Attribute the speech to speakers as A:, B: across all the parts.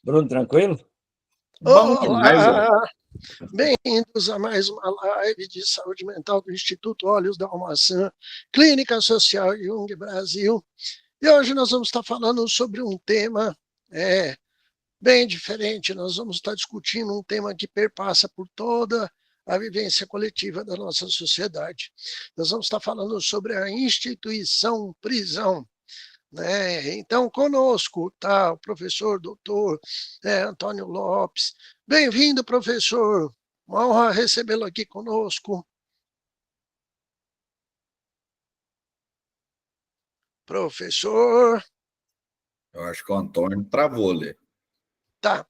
A: Bruno, tranquilo?
B: Bom demais, ó. Bem-vindos a mais uma live de saúde mental do Instituto Olhos da Almaçã, Clínica Social Jung Brasil. E hoje nós vamos estar falando sobre um tema bem diferente. Nós vamos estar discutindo um tema que perpassa por toda a vivência coletiva da nossa sociedade. Nós vamos estar falando sobre a instituição prisão. Então, conosco está o professor doutor Antônio Lopes. Bem-vindo, professor. Uma honra recebê-lo aqui conosco. Professor.
C: Eu acho que o Antônio travou ali.
B: Tá.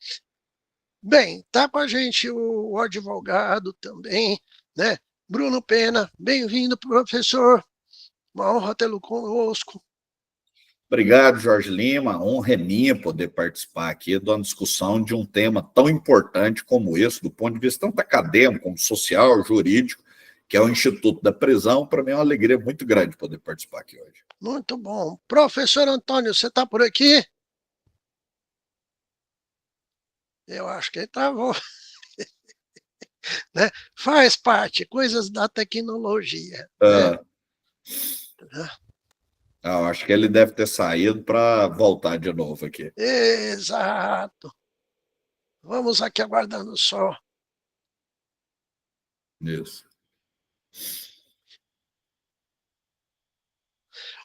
B: Bem, está com a gente o advogado também, né? Bruno Pena. Bem-vindo, professor. Uma honra tê-lo conosco.
C: Obrigado, Jorge Lima. Honra é minha poder participar aqui de uma discussão de um tema tão importante como esse, do ponto de vista tanto acadêmico, como social, jurídico, que é o Instituto da Prisão. Para mim é uma alegria muito grande poder participar aqui hoje.
B: Muito bom. Professor Antônio, você está por aqui? Eu acho que ele travou. Né? Faz parte, coisas da tecnologia.
C: Eu acho que ele deve ter saído para voltar de novo aqui.
B: Exato. Vamos aqui aguardando só.
C: Isso.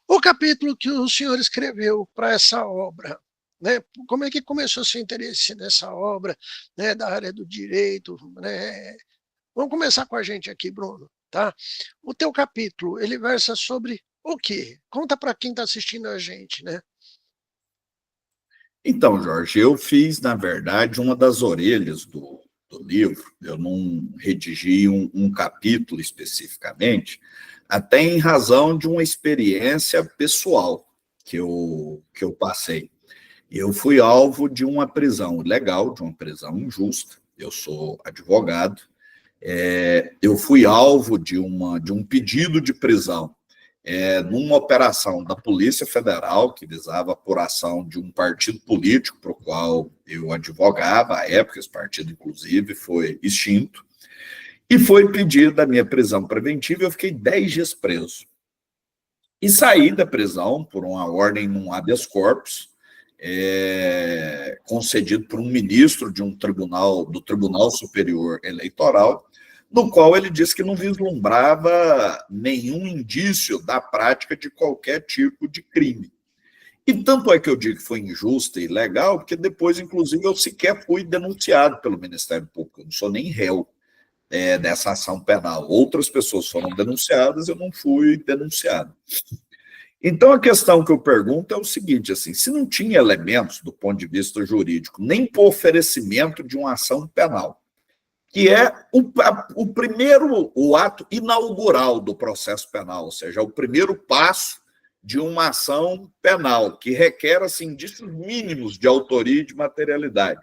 B: O capítulo que o senhor escreveu para essa obra, né? Como é que começou seu interesse nessa obra, né, da área do direito, né? Vamos começar com a gente aqui, Bruno, tá? O teu capítulo, ele versa sobre o quê? Conta para quem está assistindo a gente, né?
C: Então, Jorge, eu fiz, na verdade, uma das orelhas do livro. Eu não redigi um capítulo especificamente, até em razão de uma experiência pessoal que eu passei. Eu fui alvo de uma prisão ilegal, de uma prisão injusta. Eu sou advogado. Eu fui alvo de um pedido de prisão numa operação da Polícia Federal que visava a apuração de um partido político para o qual eu advogava. À época, esse partido, inclusive, foi extinto. E foi pedida a minha prisão preventiva. Eu fiquei 10 dias preso. E saí da prisão por uma ordem num habeas corpus, concedido por um ministro de um tribunal, do Tribunal Superior Eleitoral, no qual ele disse que não vislumbrava nenhum indício da prática de qualquer tipo de crime. E tanto é que eu digo que foi injusta e ilegal, porque depois, inclusive, eu sequer fui denunciado pelo Ministério Público, eu não sou nem réu dessa ação penal. Outras pessoas foram denunciadas, eu não fui denunciado. Então, a questão que eu pergunto é o seguinte, assim, se não tinha elementos do ponto de vista jurídico, nem por oferecimento de uma ação penal, que é o ato inaugural do processo penal, ou seja, o primeiro passo de uma ação penal, que requer assim, indícios mínimos de autoria e de materialidade.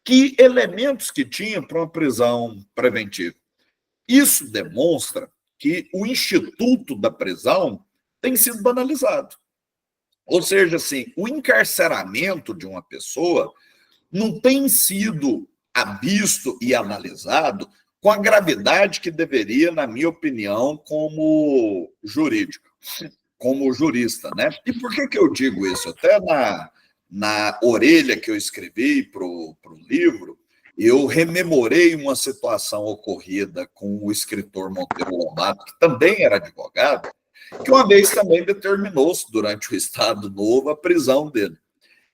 C: Que elementos que tinha para uma prisão preventiva? Isso demonstra que o instituto da prisão tem sido banalizado. Ou seja, assim, o encarceramento de uma pessoa não tem sido visto e analisado com a gravidade que deveria, na minha opinião, como jurídico, como jurista, né? E por que eu digo isso? Até na orelha que eu escrevi para o livro, eu rememorei uma situação ocorrida com o escritor Monteiro Lobato, que também era advogado, que uma vez também determinou-se, durante o Estado Novo, a prisão dele.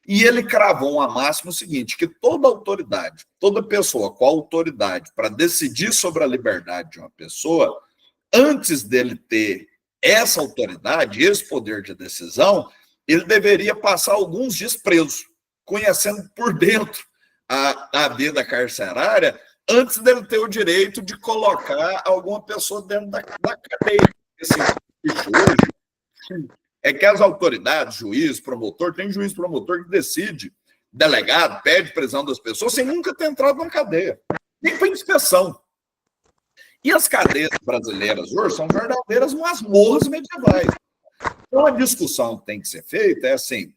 C: E ele cravou uma máxima o seguinte, que toda autoridade, toda pessoa com autoridade para decidir sobre a liberdade de uma pessoa, antes dele ter essa autoridade, esse poder de decisão, ele deveria passar alguns dias preso, conhecendo por dentro a vida carcerária, antes dele ter o direito de colocar alguma pessoa dentro da cadeia. Esse hoje é que as autoridades, juiz, promotor, tem juiz promotor que decide, delegado, pede prisão das pessoas sem nunca ter entrado na cadeia, nem para inspeção. E as cadeias brasileiras hoje são verdadeiras masmorras medievais. Então, a discussão que tem que ser feita é assim,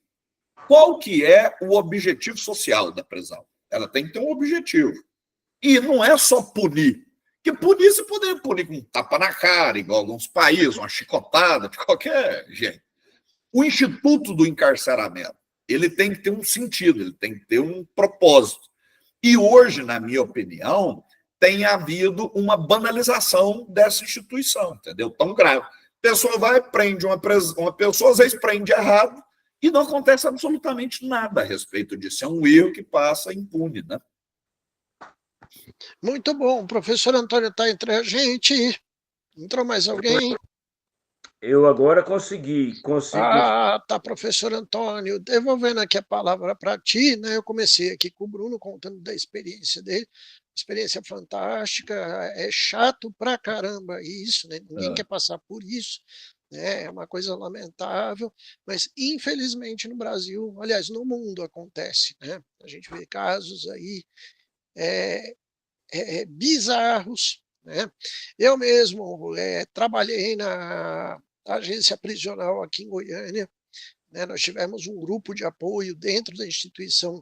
C: Qual que é o objetivo social da prisão? Ela tem que ter um objetivo. E não é só punir. Porque punir, você poderia punir com um tapa na cara, igual alguns países, uma chicotada, de qualquer jeito. O instituto do encarceramento, ele tem que ter um sentido, ele tem que ter um propósito. E hoje, na minha opinião, tem havido uma banalização dessa instituição, entendeu? Tão grave. A pessoa vai, prende uma pessoa, às vezes prende errado, e não acontece absolutamente nada a respeito disso. É um erro que passa impune, né?
B: Muito bom. O professor Antônio está entre a gente. Entrou mais alguém?
A: Eu agora consegui.
B: Ah, tá, professor Antônio. Devolvendo aqui a palavra para ti, né? Eu comecei aqui com o Bruno, contando da experiência dele. Experiência fantástica. É chato pra caramba isso, né? Ninguém quer passar por isso. É uma coisa lamentável, mas infelizmente no Brasil, aliás, no mundo acontece, né? A gente vê casos aí bizarros, né? Eu mesmo trabalhei na agência prisional aqui em Goiânia, né? Nós tivemos um grupo de apoio dentro da instituição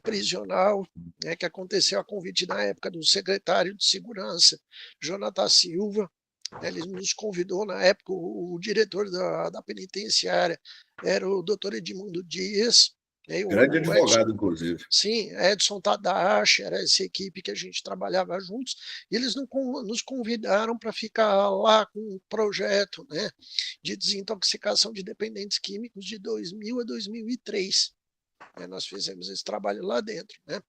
B: prisional, né? Que aconteceu a convite na época do secretário de Segurança, Jonathan Silva. Ele nos convidou, na época, o diretor da penitenciária era o doutor Edmundo Dias.
C: Grande advogado, inclusive.
B: Sim, Edson Tadashi, era essa equipe que a gente trabalhava juntos, e eles nos convidaram para ficar lá com um projeto, né, de desintoxicação de dependentes químicos de 2000 a 2003. Nós fizemos esse trabalho lá dentro, né?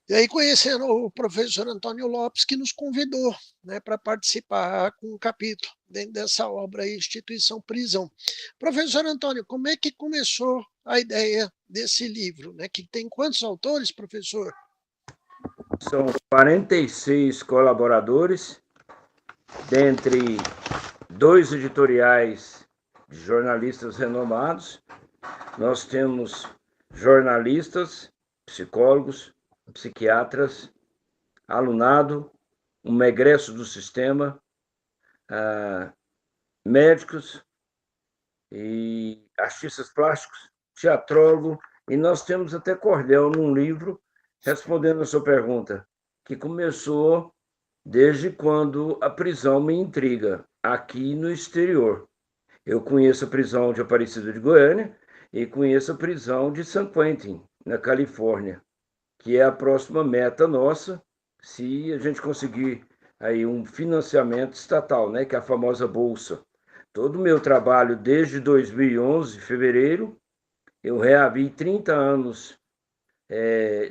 B: E aí, conhecendo o professor Antônio Lopes, que nos convidou, né, para participar com um capítulo dentro dessa obra aí, Instituição Prisão. Professor Antônio, como é que começou a ideia desse livro, né? Que tem quantos autores, professor?
A: São 46 colaboradores, dentre 2 editoriais de jornalistas renomados. Nós temos jornalistas, psicólogos, psiquiatras, alunado, um egresso do sistema, médicos e artistas plásticos, teatrólogo, e nós temos até cordel num livro, respondendo a sua pergunta, que começou desde quando a prisão me intriga, aqui no exterior. Eu conheço a prisão de Aparecida de Goiânia e conheço a prisão de San Quentin, na Califórnia, que é a próxima meta nossa, se a gente conseguir aí um financiamento estatal, né, que é a famosa Bolsa. Todo o meu trabalho desde 2011, fevereiro, eu reavi 30 anos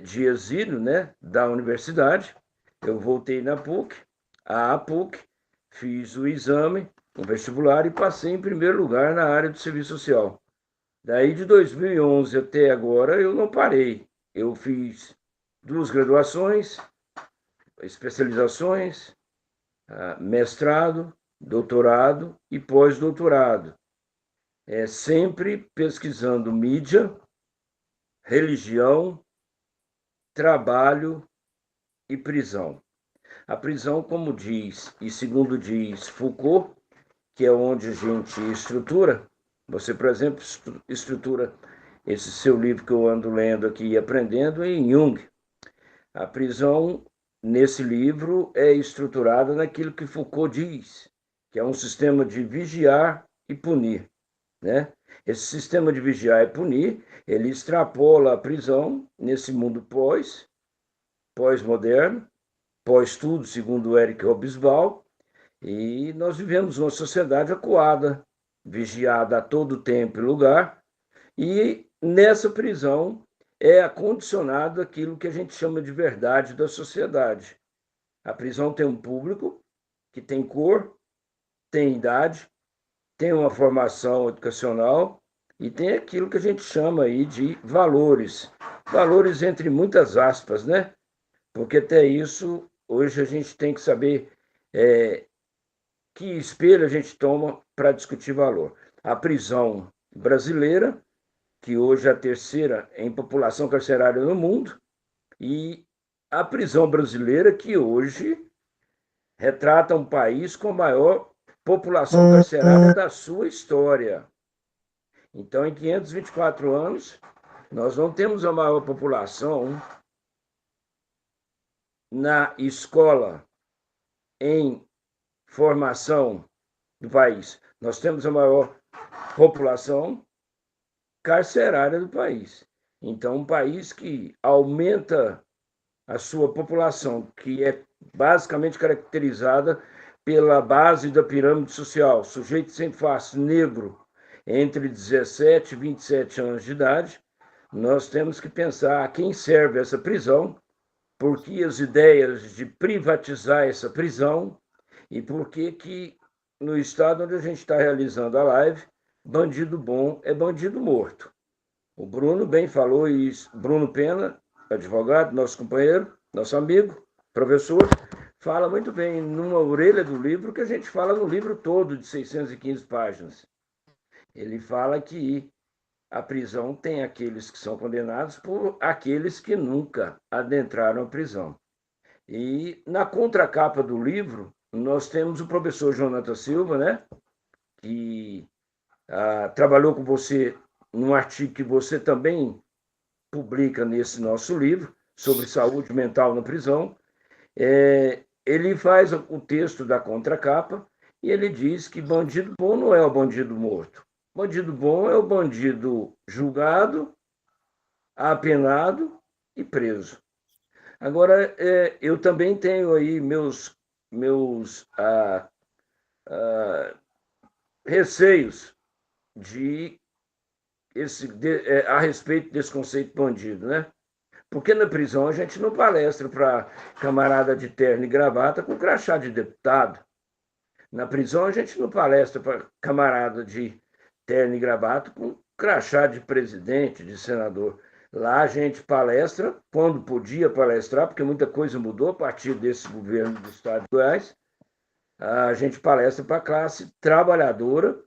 A: de exílio, né, da universidade. Eu voltei na PUC, a PUC, fiz o exame, o vestibular e passei em primeiro lugar na área do serviço social. Daí de 2011 até agora eu não parei. Eu fiz 2 graduações, especializações, mestrado, doutorado e pós-doutorado. Sempre pesquisando mídia, religião, trabalho e prisão. A prisão, como diz, e segundo diz Foucault, que é onde a gente estrutura, você, por exemplo, estrutura esse seu livro que eu ando lendo aqui e aprendendo em Jung. A prisão, nesse livro, é estruturada naquilo que Foucault diz, que é um sistema de vigiar e punir, né? Esse sistema de vigiar e punir, ele extrapola a prisão nesse mundo pós-moderno, pós-tudo, segundo Eric Hobsbawm, e nós vivemos uma sociedade acuada, vigiada a todo tempo e lugar, e nessa prisão é acondicionado aquilo que a gente chama de verdade da sociedade. A prisão tem um público que tem cor, tem idade, tem uma formação educacional e tem aquilo que a gente chama aí de valores. Valores entre muitas aspas, né? Porque até isso, hoje a gente tem que saber que espelho a gente toma para discutir valor. A prisão brasileira, que hoje é a terceira em população carcerária no mundo, e a prisão brasileira, que hoje retrata um país com a maior população carcerária da sua história. Então, em 524 anos, nós não temos a maior população na escola em formação do país. Nós temos a maior população carcerária do país. Então, um país que aumenta a sua população, que é basicamente caracterizada pela base da pirâmide social, sujeito sem face, negro, entre 17 e 27 anos de idade, nós temos que pensar a quem serve essa prisão, por que as ideias de privatizar essa prisão e por que no estado onde a gente está realizando a live, bandido bom é bandido morto. O Bruno bem falou isso, Bruno Pena, advogado, nosso companheiro, nosso amigo, professor, fala muito bem numa orelha do livro que a gente fala no livro todo de 615 páginas. Ele fala que a prisão tem aqueles que são condenados por aqueles que nunca adentraram a prisão. E na contracapa do livro, nós temos o professor Jonathan Silva, né, que trabalhou com você num artigo que você também publica nesse nosso livro, sobre saúde mental na prisão. Ele faz o texto da contracapa e ele diz que bandido bom não é o bandido morto. Bandido bom é o bandido julgado, apenado e preso. Agora, eu também tenho aí meus receios a respeito desse conceito bandido, né? Porque na prisão a gente não palestra para camarada de terno e gravata com crachá de deputado. Na prisão a gente não palestra para camarada de terno e gravata com crachá de presidente, de senador. Lá a gente palestra, quando podia palestrar, porque muita coisa mudou a partir desse governo do Estado de Goiás, a gente palestra para a classe trabalhadora,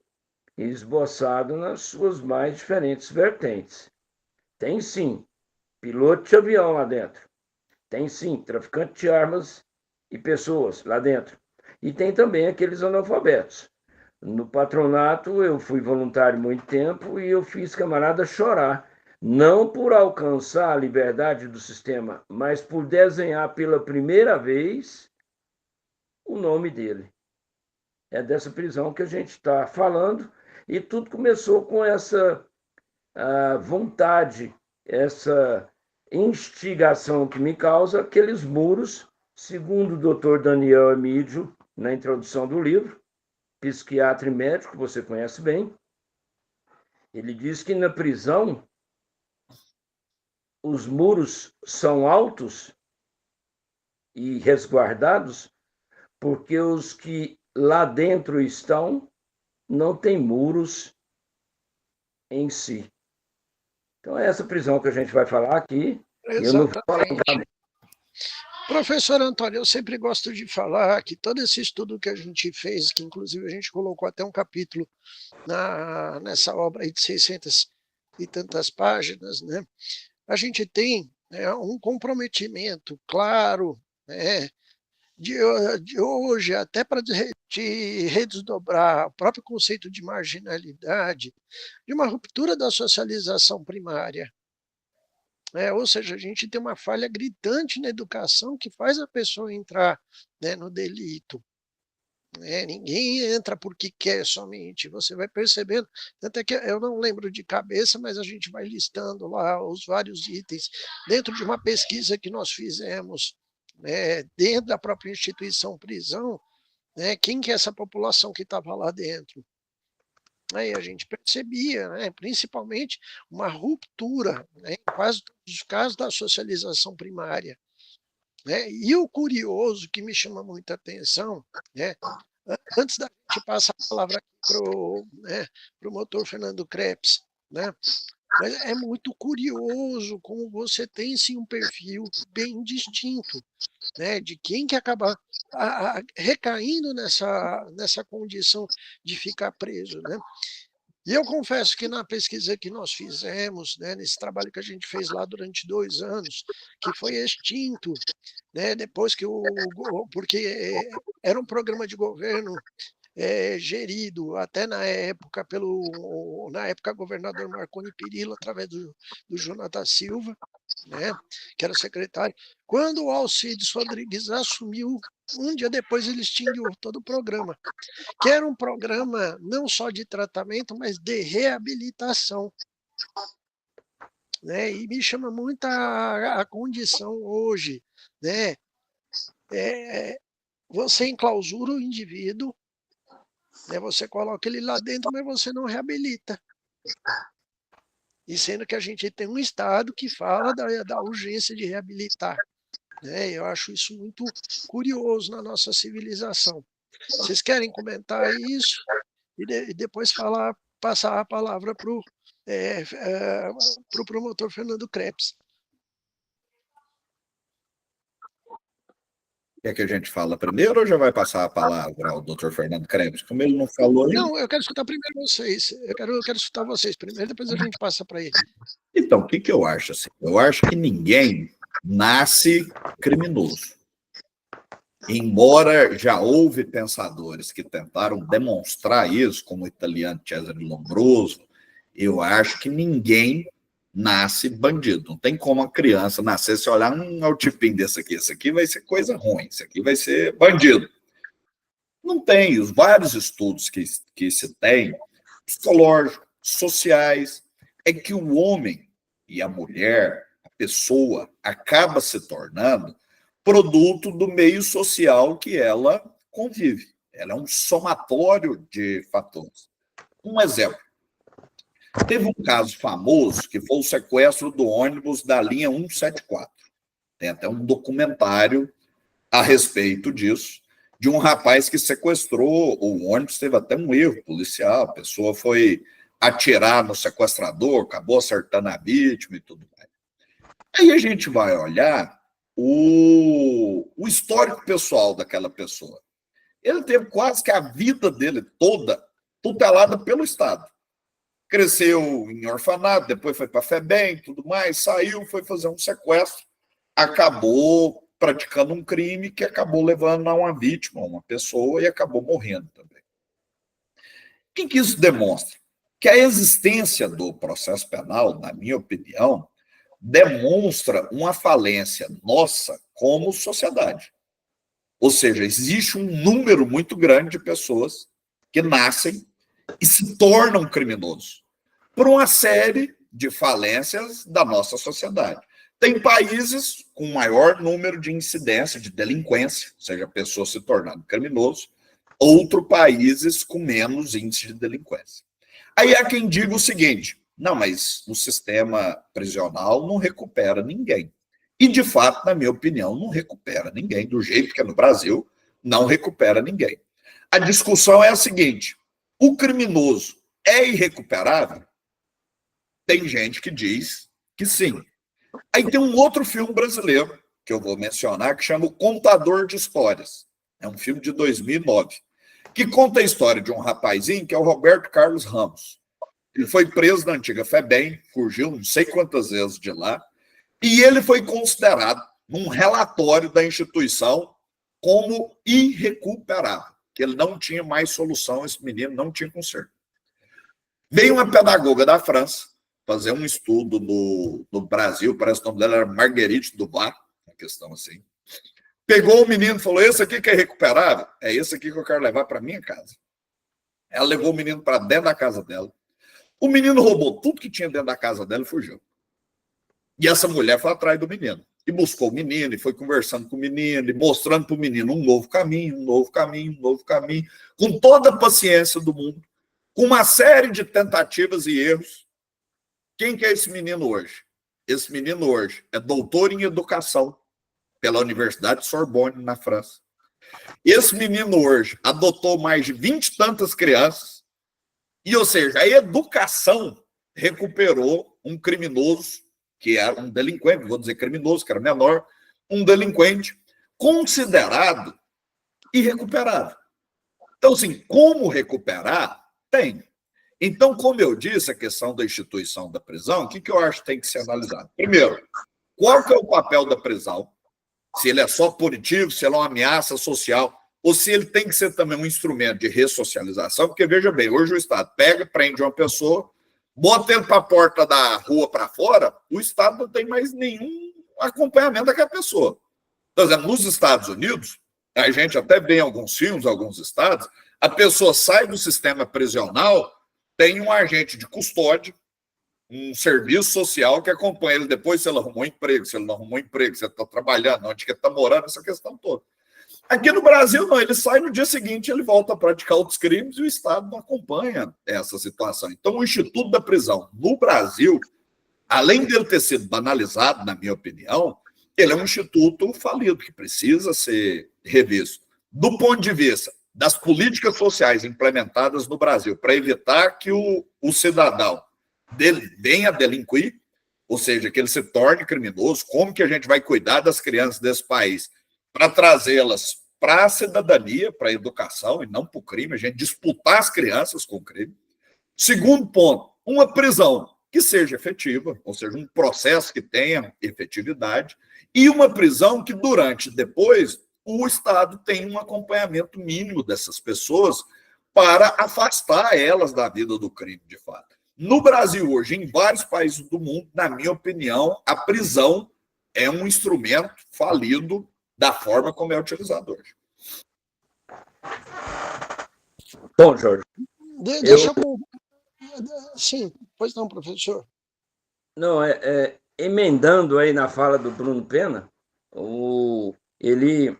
A: esboçado nas suas mais diferentes vertentes. Tem sim piloto de avião lá dentro. Tem sim traficante de armas e pessoas lá dentro. E tem também aqueles analfabetos. No patronato, eu fui voluntário muito tempo e eu fiz camarada chorar. Não por alcançar a liberdade do sistema, mas por desenhar pela primeira vez o nome dele. É dessa prisão que a gente está falando. E tudo começou com essa vontade, essa instigação que me causa aqueles muros, segundo o Dr. Daniel Emídio, na introdução do livro, psiquiatra e médico, você conhece bem. Ele diz que na prisão os muros são altos e resguardados porque os que lá dentro estão não têm muros em si. Então é essa prisão que a gente vai falar aqui. Eu não vou falar.
B: Professor Antônio, eu sempre gosto de falar que todo esse estudo que a gente fez, que inclusive a gente colocou até um capítulo nessa obra aí de 600 e tantas páginas, né? A gente tem, né, um comprometimento claro, né, de hoje até para de redesdobrar o próprio conceito de marginalidade, de uma ruptura da socialização primária. Ou seja, a gente tem uma falha gritante na educação que faz a pessoa entrar, né, no delito. Ninguém entra porque quer somente, você vai percebendo, até que eu não lembro de cabeça, mas a gente vai listando lá os vários itens, dentro de uma pesquisa que nós fizemos, né, dentro da própria instituição prisão, né, quem que é essa população que estava lá dentro. Aí a gente percebia, né, principalmente, uma ruptura, né, em quase todos os casos da socialização primária. Né? E o curioso que me chama muita atenção, né, antes da gente passar a palavra para o motor Fernando Krebs, né, mas é muito curioso como você tem sim um perfil bem distinto, né, de quem que acaba recaindo nessa condição de ficar preso, né? E eu confesso que na pesquisa que nós fizemos, né, nesse trabalho que a gente fez lá durante 2 anos, que foi extinto, né, depois que porque era um programa de governo gerido até na época governador Marconi Perillo, através do Jonathan Silva, né, que era secretário. Quando o Alcides Rodrigues assumiu, um dia depois ele extinguiu todo o programa, que era um programa não só de tratamento, mas de reabilitação. Né? E me chama muito a condição hoje, né? Você enclausura o indivíduo, né? Você coloca ele lá dentro, mas você não reabilita. E sendo que a gente tem um Estado que fala da urgência de reabilitar. Né? Eu acho isso muito curioso na nossa civilização. Vocês querem comentar isso? E depois passar a palavra para o promotor Fernando Krebs.
C: Quer que a gente fala primeiro ou já vai passar a palavra ao doutor Fernando Krebs? Como ele não falou ainda.
B: Não, eu quero escutar primeiro vocês. Eu quero escutar vocês primeiro, depois a gente passa para ele.
C: Então, o que eu acho? Assim? Eu acho que ninguém nasce criminoso. Embora já houve pensadores que tentaram demonstrar isso, como o italiano Cesare Lombroso, eu acho que ninguém nasce bandido. Não tem como a criança nascer, se olhar o tipinho desse aqui, esse aqui vai ser coisa ruim, esse aqui vai ser bandido. Não tem. Os vários estudos que se tem, psicológicos, sociais, é que o homem e a mulher, a pessoa, acaba se tornando produto do meio social que ela convive. Ela é um somatório de fatores. Um exemplo. Teve um caso famoso que foi o sequestro do ônibus da linha 174. Tem até um documentário a respeito disso, de um rapaz que sequestrou o ônibus, teve até um erro policial, a pessoa foi atirar no sequestrador, acabou acertando a vítima e tudo mais. Aí a gente vai olhar o histórico pessoal daquela pessoa. Ele teve quase que a vida dele toda tutelada pelo Estado. Cresceu em orfanato, depois foi para a FEBEM, tudo mais, saiu, foi fazer um sequestro, acabou praticando um crime que acabou levando a uma vítima, uma pessoa, e acabou morrendo também. O que isso demonstra? Que a existência do processo penal, na minha opinião, demonstra uma falência nossa como sociedade. Ou seja, existe um número muito grande de pessoas que nascem e se tornam criminosos por uma série de falências da nossa sociedade. Tem países com maior número de incidência de delinquência, ou seja, a pessoa se tornando criminoso, outros países com menos índice de delinquência. Aí há quem diga o seguinte: não, mas o sistema prisional não recupera ninguém. E, de fato, na minha opinião, não recupera ninguém, do jeito que é no Brasil, não recupera ninguém. A discussão é a seguinte: o criminoso é irrecuperável? Tem gente que diz que sim. Aí tem um outro filme brasileiro, que eu vou mencionar, que chama O Contador de Histórias. É um filme de 2009, que conta a história de um rapazinho que é o Roberto Carlos Ramos. Ele foi preso na antiga FEBEM, fugiu não sei quantas vezes de lá, e ele foi considerado, num relatório da instituição, como irrecuperável, que ele não tinha mais solução, esse menino não tinha conserto. Veio uma pedagoga da França fazer um estudo no Brasil, parece que o nome dela era Marguerite Dubois, uma questão assim. Pegou o menino e falou: esse aqui que é recuperável, é esse aqui que eu quero levar para minha casa. Ela levou o menino para dentro da casa dela. O menino roubou tudo que tinha dentro da casa dela e fugiu. E essa mulher foi atrás do menino. E buscou o menino, e foi conversando com o menino, e mostrando para o menino um novo caminho, um novo caminho, um novo caminho, com toda a paciência do mundo, com uma série de tentativas e erros. Quem que é esse menino hoje? Esse menino hoje é doutor em educação pela Universidade de Sorbonne, na França. Esse menino hoje adotou mais de 20 e tantas crianças, e, ou seja, a educação recuperou um criminoso, que era um delinquente, vou dizer criminoso, que era menor, um delinquente considerado irrecuperável. Então, assim, como recuperar? Tem. Então, como eu disse, a questão da instituição da prisão, o que eu acho que tem que ser analisado? Primeiro, qual que é o papel da prisão? Se ele é só punitivo, se ele é uma ameaça social ou se ele tem que ser também um instrumento de ressocialização, porque, veja bem, hoje o Estado pega, prende uma pessoa, bota ele para a porta da rua para fora, o Estado não tem mais nenhum acompanhamento daquela pessoa. Por exemplo, nos Estados Unidos, a gente até vê em alguns filmes, alguns estados, a pessoa sai do sistema prisional, tem um agente de custódia, um serviço social que acompanha ele depois se ele arrumou emprego, se ele não arrumou emprego, se ele está trabalhando, onde que ele está morando, essa questão toda. Aqui no Brasil, não, ele sai no dia seguinte, ele volta a praticar outros crimes e o Estado não acompanha essa situação. Então, o Instituto da Prisão no Brasil, além dele ter sido banalizado, na minha opinião, ele é um instituto falido, que precisa ser revisto. Do ponto de vista das políticas sociais implementadas no Brasil para evitar que o cidadão venha a delinquir, ou seja, que ele se torne criminoso, como que a gente vai cuidar das crianças desse país para trazê-las para a cidadania, para a educação e não para o crime, a gente disputar as crianças com o crime. Segundo ponto, uma prisão que seja efetiva, ou seja, um processo que tenha efetividade, e uma prisão que depois, o Estado tem um acompanhamento mínimo dessas pessoas para afastar elas da vida do crime, de fato. No Brasil hoje, em vários países do mundo, na minha opinião, a prisão é um instrumento falido da forma como é utilizado hoje.
A: Bom, Jorge.
B: Deixa eu... Sim, pois não, professor.
A: Não, emendando aí na fala do Bruno Pena, ele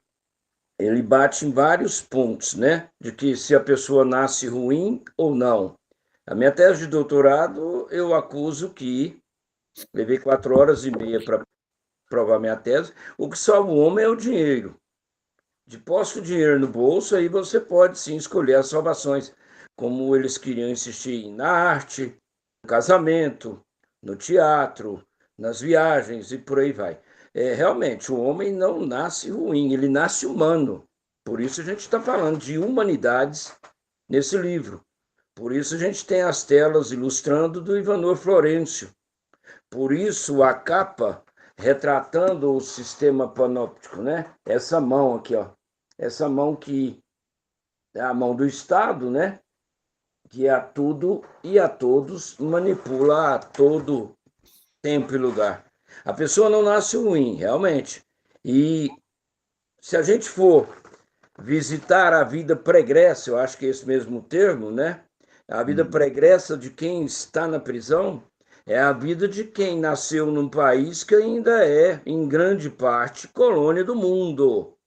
A: bate em vários pontos, né? De que se a pessoa nasce ruim ou não. A minha tese de doutorado, eu acuso que levei 4h30 para provar minha tese. O que salva o homem é o dinheiro. De posse o dinheiro no bolso, aí você pode sim escolher as salvações, como eles queriam insistir na arte, no casamento, no teatro, nas viagens e por aí vai. Realmente, o homem não nasce ruim, ele nasce humano. Por isso a gente está falando de humanidades nesse livro. Por isso a gente tem as telas ilustrando do Ivanor Florencio. Por isso a capa retratando o sistema panóptico, né? Essa mão aqui, ó. Essa mão que é a mão do Estado, né? Que a tudo e a todos manipula a todo tempo e lugar. A pessoa não nasce ruim, realmente. E se a gente for visitar a vida pregressa, eu acho que é esse mesmo termo, né? A vida pregressa de quem está na prisão é a vida de quem nasceu num país que ainda é, em grande parte, colônia do mundo.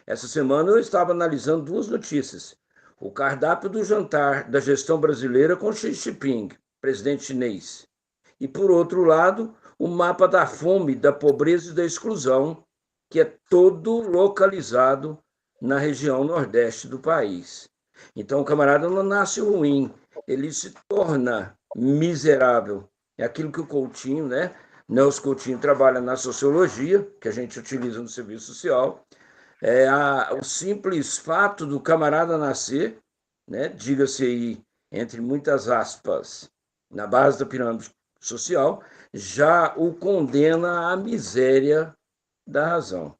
A: Essa semana eu estava analisando 2 notícias. O cardápio do jantar da gestão brasileira com Xi Jinping, presidente chinês. E, por outro lado, o mapa da fome, da pobreza e da exclusão, que é todo localizado na região nordeste do país. Então, o camarada não nasce ruim, ele se torna miserável. É aquilo que o Coutinho, né? Nelson Coutinho trabalha na sociologia, que a gente utiliza no serviço social. O simples fato do camarada nascer, né? Diga-se aí, entre muitas aspas, na base da pirâmide social, já o condena à miséria da razão.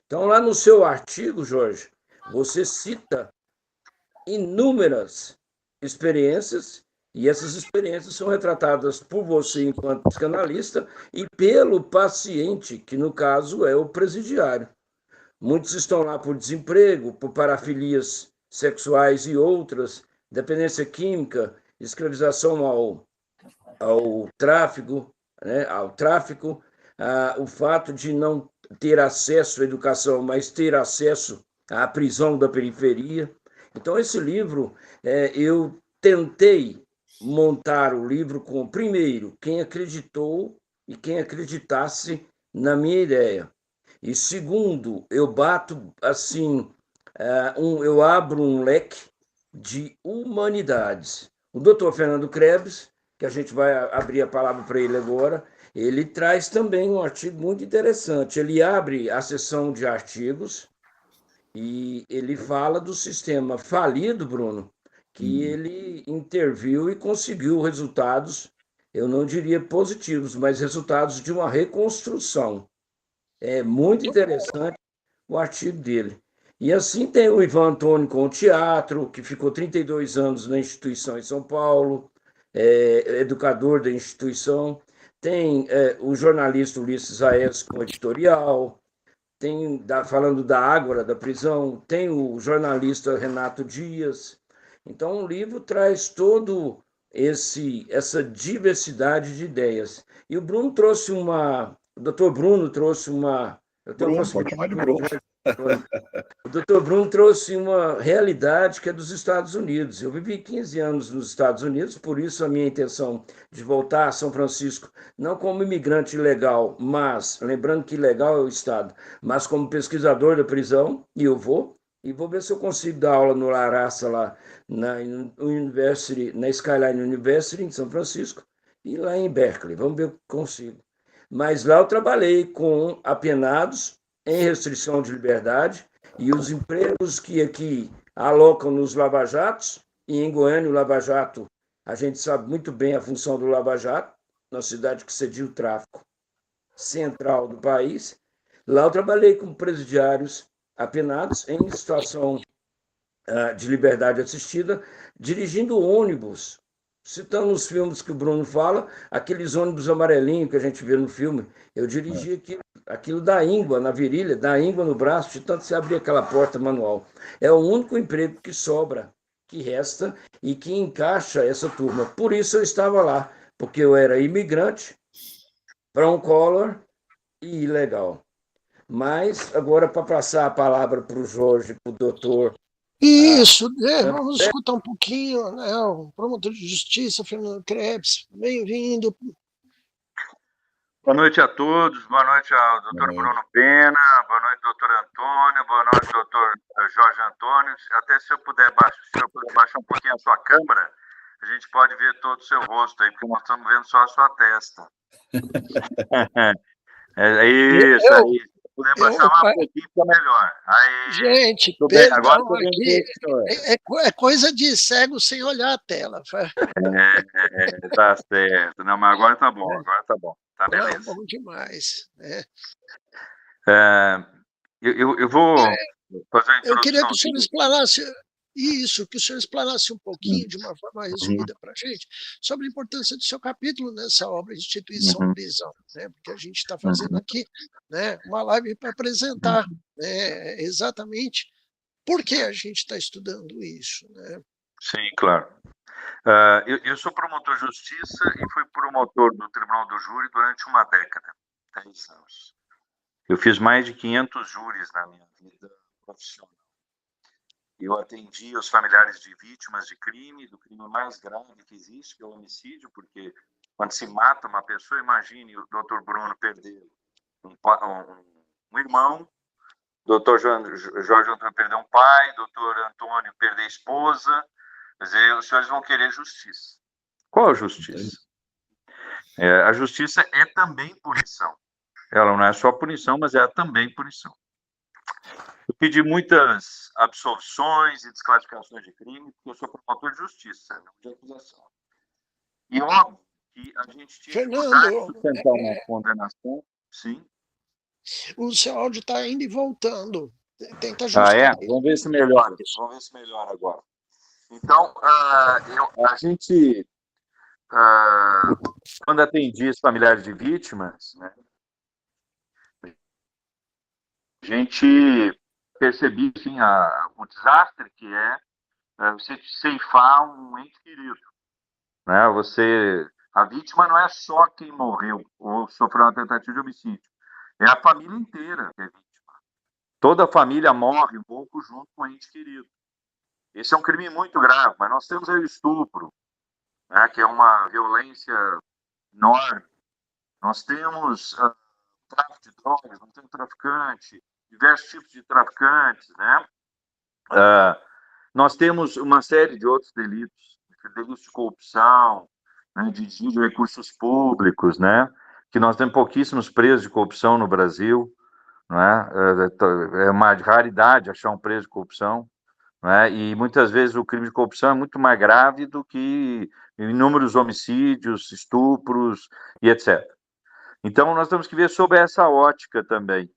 A: Então, lá no seu artigo, Jorge, você cita inúmeras experiências, e essas experiências são retratadas por você enquanto psicanalista e pelo paciente, que no caso é o presidiário. Muitos estão lá por desemprego, por parafilias sexuais e outras, dependência química, escravização ao tráfico, né? O fato de não ter acesso à educação, mas ter acesso à prisão da periferia. Então, esse livro, eu tentei montar o livro com, primeiro, quem acreditou e quem acreditasse na minha ideia. E, segundo, eu bato, assim, eu abro um leque de humanidades. O doutor Fernando Krebs, que a gente vai abrir a palavra para ele agora, ele traz também um artigo muito interessante. Ele abre a seção de artigos e ele fala do sistema falido, Bruno, que ele interviu e conseguiu resultados, eu não diria positivos, mas resultados de uma reconstrução. É muito interessante o artigo dele. E assim tem o Ivan Antônio com o teatro, que ficou 32 anos na instituição em São Paulo, educador da instituição. Tem o jornalista Ulisses Aécio com editorial, tem, falando da Ágora, da prisão, tem o jornalista Renato Dias. Então, o livro traz todo essa diversidade de ideias. E o Bruno trouxe o doutor Bruno trouxe uma. Eu tenho
C: Bruno, pode chamar de Bruno.
A: O doutor Bruno trouxe uma realidade que é dos Estados Unidos. Eu vivi 15 anos nos Estados Unidos, por isso a minha intenção de voltar a São Francisco, não como imigrante ilegal, mas, lembrando que ilegal é o Estado, mas como pesquisador da prisão, e eu vou ver se eu consigo dar aula no Laraça, lá na Skyline University, em São Francisco, e lá em Berkeley. Vamos ver o que consigo. Mas lá eu trabalhei com apenados em restrição de liberdade, e os empregos que aqui alocam nos lava-jatos, e em Goiânia o lava-jato, a gente sabe muito bem a função do lava-jato, na cidade que cedia o tráfico central do país. Lá eu trabalhei com presidiários apenados em situação de liberdade assistida, dirigindo ônibus, citando os filmes que o Bruno fala, aqueles ônibus amarelinhos que a gente vê no filme. Eu dirigi aquilo da íngua na virilha, da íngua no braço, de tanto se abrir aquela porta manual. É o único emprego que sobra, que resta e que encaixa essa turma. Por isso eu estava lá, porque eu era imigrante, brown collar e ilegal. Mas agora, para passar a palavra para o Jorge, para o doutor.
B: Isso, vamos escutar um pouquinho, né, o promotor de justiça, Fernando Krebs. Bem-vindo.
D: Boa noite a todos, boa noite ao doutor Bruno Pena, boa noite, doutor Antônio, boa noite, doutor Jorge Antônio. Até se eu puder baixar um pouquinho a sua câmera, a gente pode ver todo o seu rosto aí, porque nós estamos vendo só a sua testa. É isso aí. Se puder baixar um pouquinho, fica melhor. Aí,
B: gente,
D: perdão, agora
B: aqui, é coisa de cego sem olhar a tela.
D: Tá certo. Não, mas agora tá bom, Tá beleza.
B: Bom demais.
D: Eu vou fazer a introdução.
B: Eu queria que o senhor explanasse que o senhor explanasse um pouquinho, de uma forma resumida para a gente, sobre a importância do seu capítulo nessa obra Instituição Prisão, né? Porque a gente está fazendo aqui, né, uma live para apresentar, né, exatamente por que a gente está estudando isso, né?
D: Sim, claro. Eu sou promotor de justiça e fui promotor do Tribunal do Júri durante uma década, 10 anos. Eu fiz mais de 500 júris na minha vida profissional. Eu atendi os familiares de vítimas de crime, do crime mais grave que existe, que é o homicídio, porque quando se mata uma pessoa, imagine o doutor Bruno perder um irmão, o doutor Jorge Antônio perder um pai, o doutor Antônio perder a esposa. Quer dizer, os senhores vão querer justiça. Qual a justiça? A justiça é também punição. Ela não é só punição, mas é também punição. Eu pedi muitas absolvições e desclassificações de crime, porque eu sou promotor de justiça, não de acusação. E óbvio que a gente tinha dificuldade de sustentar uma condenação. Sim.
B: O seu áudio está indo e voltando. Tenta ajustar.
D: Vamos ver se melhora. Agora. Então, a gente, quando atendi os familiares de vítimas, né, a gente percebia assim, o desastre que é você ceifar um ente querido. Né? A vítima não é só quem morreu ou sofreu uma tentativa de homicídio, é a família inteira que é vítima. Toda a família morre um pouco junto com o ente querido. Esse é um crime muito grave, mas nós temos aí o estupro, né, que é uma violência enorme. Nós temos tráfico de drogas, nós temos traficante, diversos tipos de traficantes, né? Nós temos uma série de outros delitos de corrupção, né, de desvio de recursos públicos, né? Que nós temos pouquíssimos presos de corrupção no Brasil, né? É uma raridade achar um preso de corrupção. Né? E muitas vezes o crime de corrupção é muito mais grave do que inúmeros homicídios, estupros e etc. Então, nós temos que ver sobre essa ótica também.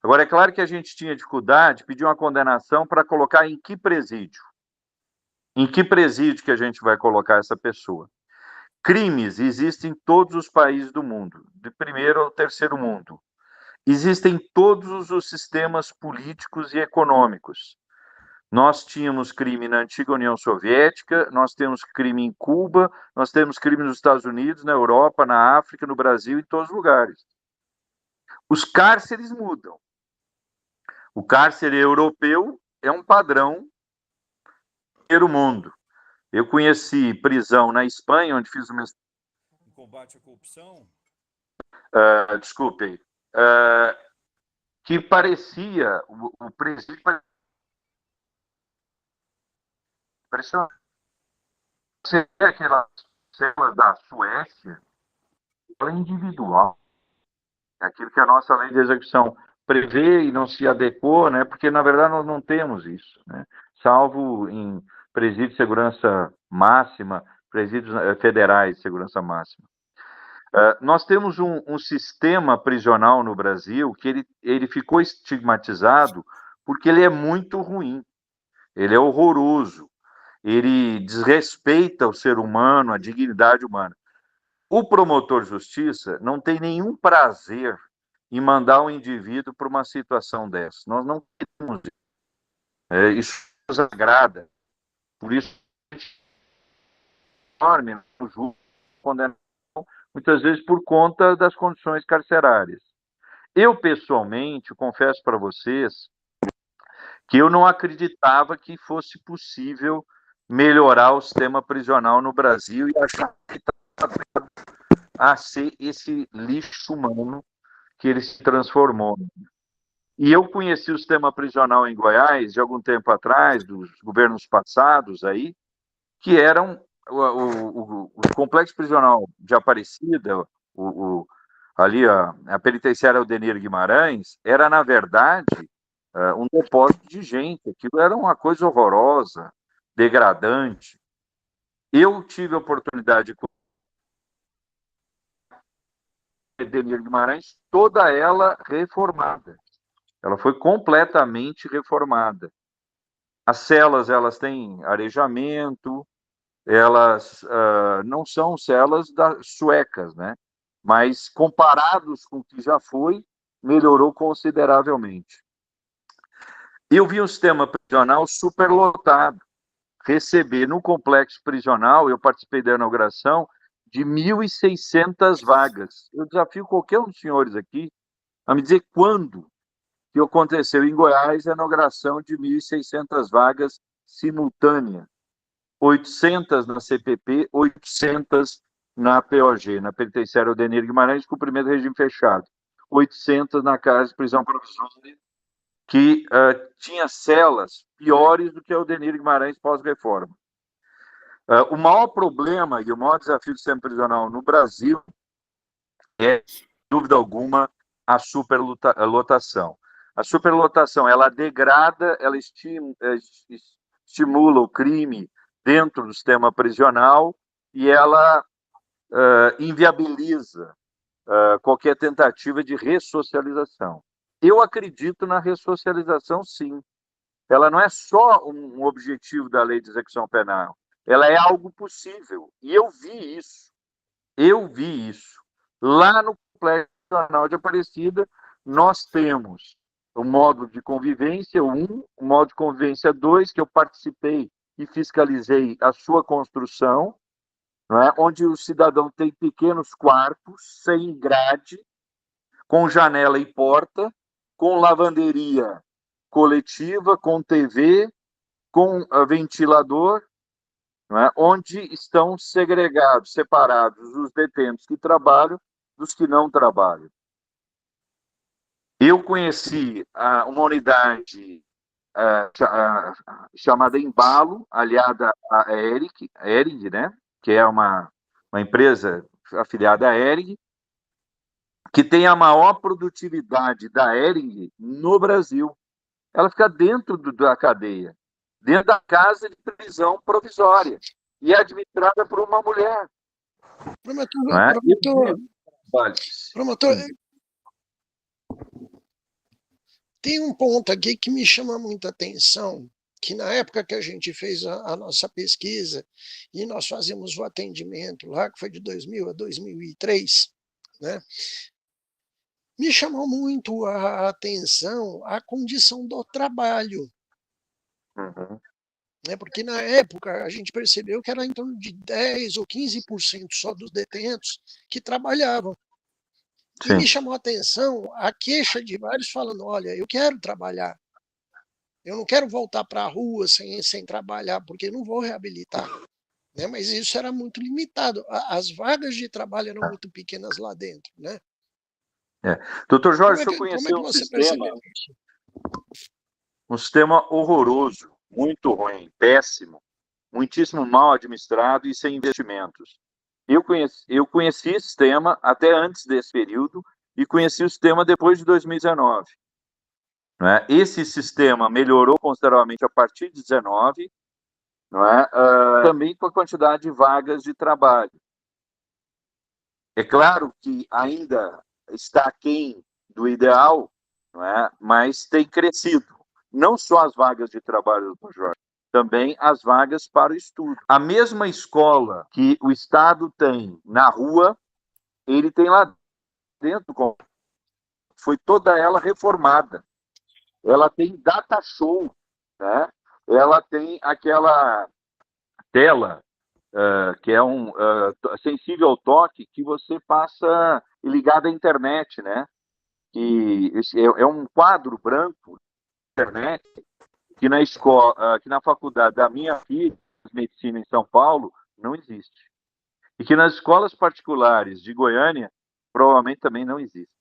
D: Agora, é claro que a gente tinha dificuldade de pedir uma condenação para colocar em que presídio? Em que presídio que a gente vai colocar essa pessoa? Crimes existem em todos os países do mundo, de primeiro ao terceiro mundo. Existem em todos os sistemas políticos e econômicos. Nós tínhamos crime na antiga União Soviética, nós temos crime em Cuba, nós temos crime nos Estados Unidos, na Europa, na África, no Brasil, em todos os lugares. Os cárceres mudam. O cárcere europeu é um padrão do mundo. Eu conheci prisão na Espanha, onde fiz o mestrado em combate à corrupção. Desculpem. Que parecia, o presídio parecia aquela célula da Suécia, ela é individual. É aquilo que a nossa lei de execução prevê e não se adequou, né? Porque, na verdade, nós não temos isso, né? Salvo em presídios de segurança máxima, presídios federais de segurança máxima. Nós temos um sistema prisional no Brasil que ele ficou estigmatizado porque ele é muito ruim, ele é horroroso, ele desrespeita o ser humano, a dignidade humana. O promotor de justiça não tem nenhum prazer em mandar um indivíduo para uma situação dessa. Nós não queremos isso. Isso nos agrada. Por isso, enorme o julgo, condenação, muitas vezes por conta das condições carcerárias. Eu, pessoalmente, confesso para vocês que eu não acreditava que fosse possível melhorar o sistema prisional no Brasil e achar que estava a ser esse lixo humano que ele se transformou. E eu conheci o sistema prisional em Goiás de algum tempo atrás, dos governos passados aí, que eram o complexo prisional de Aparecida, ali a penitenciária Aldenir Guimarães, era, na verdade, um depósito de gente. Aquilo era uma coisa horrorosa, degradante. Eu tive a oportunidade de Aldenir Guimarães, toda ela reformada. Ela foi completamente reformada. As celas, elas têm arejamento, elas não são celas suecas, né? Mas comparados com o que já foi, melhorou consideravelmente. Eu vi um sistema prisional superlotado. Receber no complexo prisional, eu participei da inauguração, de 1.600 vagas. Eu desafio qualquer um dos senhores aqui a me dizer quando que aconteceu em Goiás a inauguração de 1.600 vagas simultâneas. 800 na CPP, 800 na POG, na Penitenciária Aldenir Guimarães, cumprimento do regime fechado. 800 na Casa de Prisão Provisória, que tinha celas piores do que a Aldenir Guimarães pós-reforma. O maior problema e o maior desafio do sistema prisional no Brasil é, sem dúvida alguma, a superlotação. A superlotação, ela degrada, ela estimula o crime dentro do sistema prisional e ela inviabiliza qualquer tentativa de ressocialização. Eu acredito na ressocialização, sim. Ela não é só um objetivo da lei de execução penal, ela é algo possível. E eu vi isso. Lá no Complexo Prisional de Aparecida, nós temos o modo de convivência 1, o modo de convivência 2, que eu participei e fiscalizei a sua construção, não é? Onde o cidadão tem pequenos quartos, sem grade, com janela e porta, com lavanderia coletiva, com TV, com ventilador, não é? Onde estão segregados, separados os detentos que trabalham dos que não trabalham. Eu conheci uma unidade chamada Embalo, aliada à Ering, né? Que é uma empresa afiliada à Ering, que tem a maior produtividade da Ering no Brasil. Ela fica dentro da cadeia, dentro da casa de prisão provisória, e é administrada por uma mulher.
B: Promotor, Tem um ponto aqui que me chama muita atenção, que na época que a gente fez a nossa pesquisa, e nós fazemos o atendimento lá, que foi de 2000 a 2003, né? Me chamou muito a atenção a condição do trabalho,
D: Uhum.
B: né? Porque na época a gente percebeu que era em torno de 10 ou 15% só dos detentos que trabalhavam. E me
D: Sim.
B: chamou a atenção a queixa de vários falando, olha, eu quero trabalhar, eu não quero voltar para a rua sem trabalhar, porque não vou reabilitar. Né? Mas isso era muito limitado. As vagas de trabalho eram muito pequenas lá dentro. Né?
D: Doutor Jorge, o senhor
B: Como é
D: conheceu
B: que você percebeu isso?
D: um sistema horroroso, muito ruim, péssimo, muitíssimo mal administrado e sem investimentos. Eu conheci esse sistema até antes desse período e conheci o sistema depois de 2019. Né? Esse sistema melhorou consideravelmente a partir de 19, não é? Também com a quantidade de vagas de trabalho. É claro que ainda está aquém do ideal, não é? Mas tem crescido. Não só as vagas de trabalho, doutor Jorge, também as vagas para o estudo. A mesma escola que o Estado tem na rua, ele tem lá dentro. Foi toda ela reformada. Ela tem data show, né? Ela tem aquela tela que é sensível ao toque, que você passa ligado à internet, né? Que é um quadro branco na internet que na escola, que na faculdade da minha filha, de medicina em São Paulo, não existe. E que nas escolas particulares de Goiânia, provavelmente também não existe.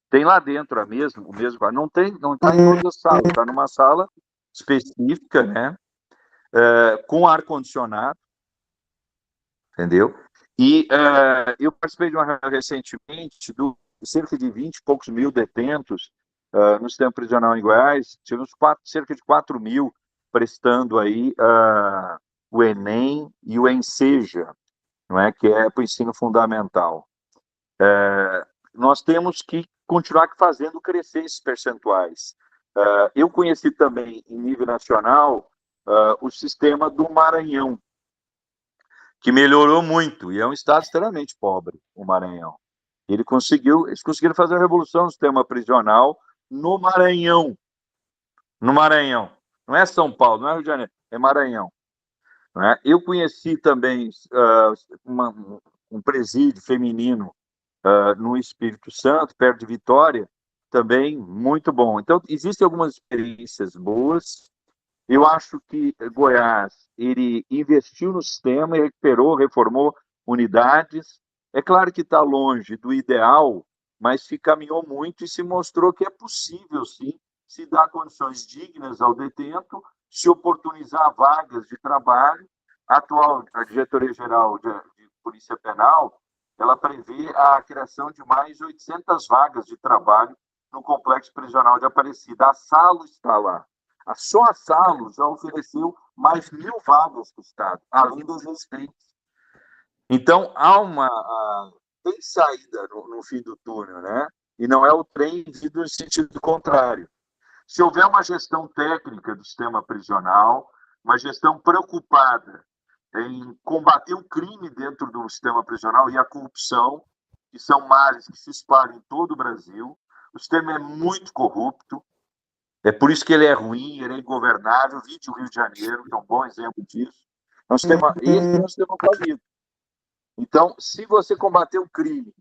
D: Tem lá dentro o mesmo quadro. Não está em todas as salas, está numa sala específica, né? Com ar-condicionado, entendeu? E eu participei de uma recentemente de cerca de 20 e poucos mil detentos no sistema prisional em Goiás. Tivemos cerca de 4 mil prestando aí o Enem e o Enseja, não é? Que é para o ensino fundamental. Nós temos que continuar fazendo crescer esses percentuais. Eu conheci também, em nível nacional, o sistema do Maranhão, que melhorou muito, e é um estado extremamente pobre, o Maranhão. Eles conseguiram fazer a revolução no sistema prisional no Maranhão. No Maranhão. Não é São Paulo, não é Rio de Janeiro, é Maranhão. Não é? Eu conheci também um presídio feminino no Espírito Santo, perto de Vitória, também muito bom. Então, existem algumas experiências boas. Eu acho que Goiás, ele investiu no sistema, recuperou, reformou unidades. É claro que está longe do ideal, mas se caminhou muito e se mostrou que é possível, sim, se dar condições dignas ao detento, se oportunizar vagas de trabalho. A atual Diretoria-Geral de Polícia Penal, ela prevê a criação de mais 800 vagas de trabalho no Complexo Prisional de Aparecida. A Salo está lá. Só a Salo já ofereceu mais 1.000 vagas para o Estado, além das existentes. Então, tem saída no fim do túnel, né? E não é o trem indo no sentido contrário. Se houver uma gestão técnica do sistema prisional, uma gestão preocupada em combater o crime dentro do sistema prisional e a corrupção, que são males que se espalham em todo o Brasil, o sistema é muito corrupto. É por isso que ele é ruim, ele é ingovernável. Vide o Rio de Janeiro, que é um bom exemplo disso. Esse é um sistema falido. Então, se você combater o crime,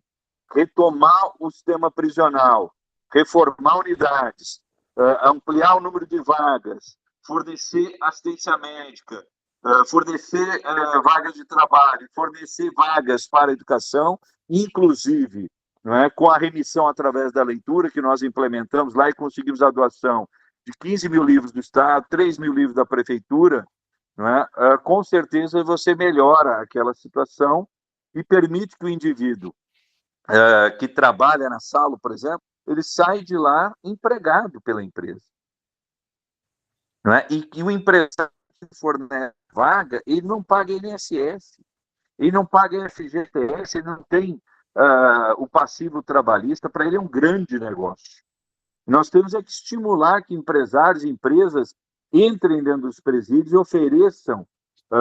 D: retomar o sistema prisional, reformar unidades, ampliar o número de vagas, fornecer assistência médica, fornecer vagas de trabalho, fornecer vagas para a educação, inclusive, não é, com a remissão através da leitura que nós implementamos lá e conseguimos a doação de 15 mil livros do Estado, 3 mil livros da Prefeitura, não é? Com certeza você melhora aquela situação e permite que o indivíduo que trabalha na sala, por exemplo, ele sai de lá empregado pela empresa. Não é? E que o empresário que fornece vaga, ele não paga INSS, ele não paga FGTS, ele não tem o passivo trabalhista, para ele é um grande negócio. Nós temos é que estimular que empresários e empresas entrem dentro dos presídios e ofereçam